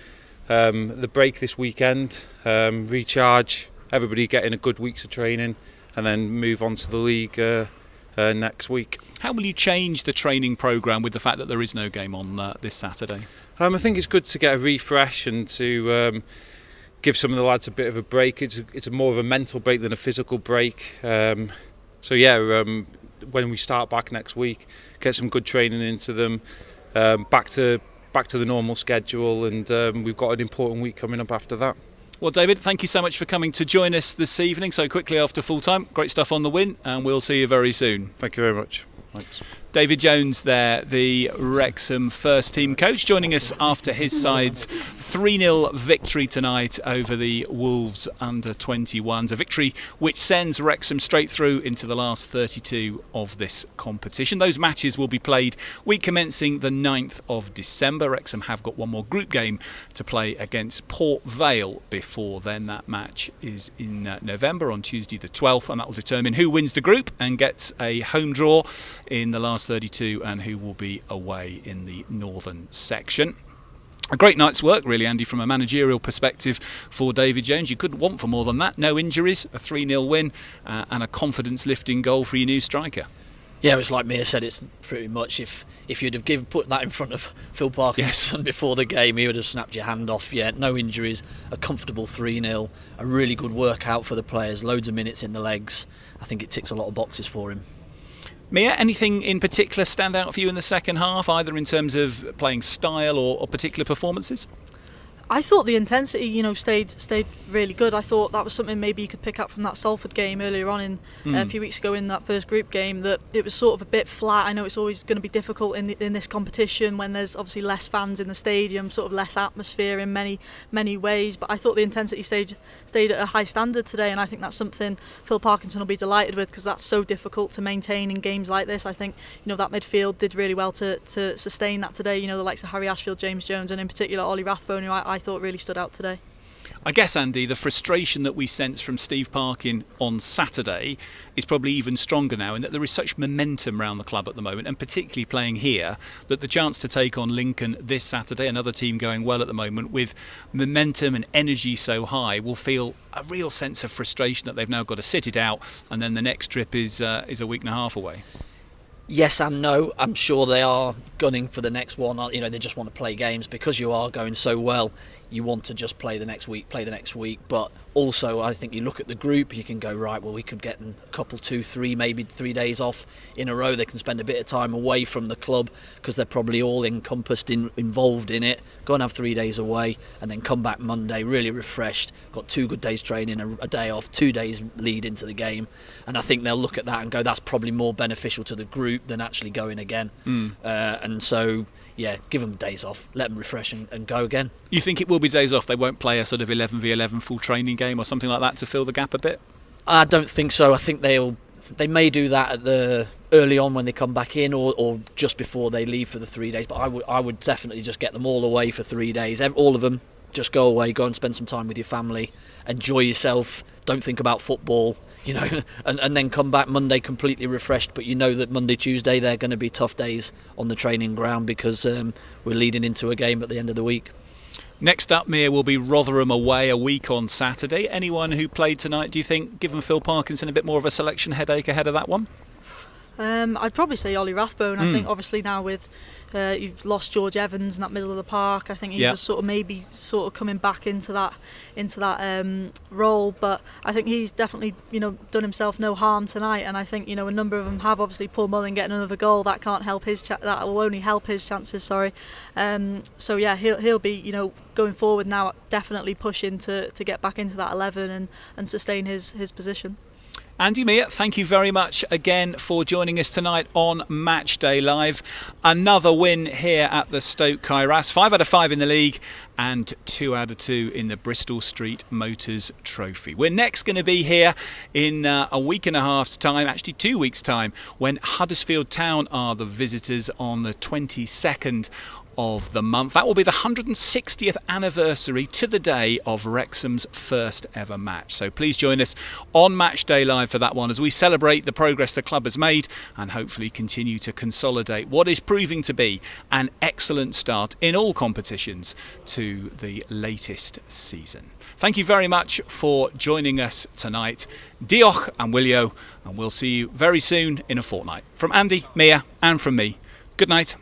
L: the break this weekend, recharge, everybody getting a good week's of training, and then move on to the league next week.
A: How will you change the training programme with the fact that there is no game on this Saturday?
L: I think it's good to get a refresh and to give some of the lads a bit of a break. It's more of a mental break than a physical break. When we start back next week, get some good training into them, back to the normal schedule, and we've got an important week coming up after that.
A: Well, David, thank you so much for coming to join us this evening so quickly after full time. Great stuff on the win, and we'll see you very soon.
L: Thank you very much. Thanks.
A: David Jones there, the Wrexham first team coach, joining us after his side's 3-0 victory tonight over the Wolves under-21s. A victory which sends Wrexham straight through into the last 32 of this competition. Those matches will be played week commencing the 9th of December. Wrexham have got one more group game to play against Port Vale before then. That match is in November on Tuesday the 12th, and that will determine who wins the group and gets a home draw in the last 32 and who will be away in the northern section. A great night's work, really, Andy, from a managerial perspective for David Jones. You couldn't want for more than that. No injuries, a 3-0 win, and a confidence-lifting goal for your new striker.
C: Yeah, it's like Mia said. It's pretty much if you'd have put that in front of Phil Parkinson before the game, he would have snapped your hand off. Yeah, no injuries, a comfortable 3-0, a really good workout for the players, loads of minutes in the legs. I think it ticks a lot of boxes for him.
A: Mia, anything in particular stand out for you in the second half, either in terms of playing style or particular performances?
B: I thought the intensity, stayed really good. I thought that was something maybe you could pick up from that Salford game earlier on a few weeks ago in that first group game, that it was sort of a bit flat. I know it's always going to be difficult in this competition when there's obviously less fans in the stadium, sort of less atmosphere in many ways, but I thought the intensity stayed at a high standard today, and I think that's something Phil Parkinson will be delighted with, because that's so difficult to maintain in games like this. I think that midfield did really well to sustain that today. The likes of Harry Ashfield, James Jones, and in particular Ollie Rathbone, who I thought really stood out today.
A: I guess, Andy, the frustration that we sense from Steve Parkin on Saturday is probably even stronger now, in that there is such momentum around the club at the moment, and particularly playing here, that the chance to take on Lincoln this Saturday, another team going well at the moment, with momentum and energy so high, will feel a real sense of frustration that they've now got to sit it out, and then the next trip is a week and a half away.
C: Yes and no. I'm sure they are gunning for the next one. They just want to play games because you are going so well. You want to just play the next week. But also, I think you look at the group, you can go, right, well, we could get them a couple, 2, 3, maybe 3 days off in a row. They can spend a bit of time away from the club because they're probably all involved in it. Go and have 3 days away and then come back Monday really refreshed. Got 2 good days training, a day off, 2 days lead into the game. And I think they'll look at that and go, that's probably more beneficial to the group than actually going again. And so, yeah, give them days off, let them refresh and go again.
A: You think it will be days off? They won't play a sort of 11v11 full training game or something like that to fill the gap a bit?
C: I don't think so. I think they may do that at the early on when they come back in, or just before they leave for the 3 days. But I would definitely just get them all away for 3 days. All of them, just go away, go and spend some time with your family, enjoy yourself. Don't think about football. And then come back Monday completely refreshed. But that Monday, Tuesday, they're going to be tough days on the training ground because we're leading into a game at the end of the week.
A: Next up, Mia, will be Rotherham away a week on Saturday. Anyone who played tonight, do you think, given Phil Parkinson a bit more of a selection headache ahead of that one?
B: I'd probably say Ollie Rathbone. I think obviously now with you've lost George Evans in that middle of the park. I think he was maybe coming back into that role, but I think he's definitely done himself no harm tonight. And I think a number of them have. Obviously Paul Mullin getting another goal, that can't help that will only help his chances. So yeah, he'll be going forward now definitely pushing to get back into that 11 and sustain his position.
A: Andy, Mia, thank you very much again for joining us tonight on Matchday Live. Another win here at the Stoke Kairas. 5 out of 5 in the league and 2 out of 2 in the Bristol Street Motors Trophy. We're next going to be here in a week and a half's time, actually 2 weeks' time, when Huddersfield Town are the visitors on the 22nd of the month. That will be the 160th anniversary to the day of Wrexham's first ever match. So please join us on Matchday Live for that one as we celebrate the progress the club has made and hopefully continue to consolidate what is proving to be an excellent start in all competitions to the latest season. Thank you very much for joining us tonight. Diolch and Willio, and we'll see you very soon in a fortnight. From Andy, Mia and from me, good night.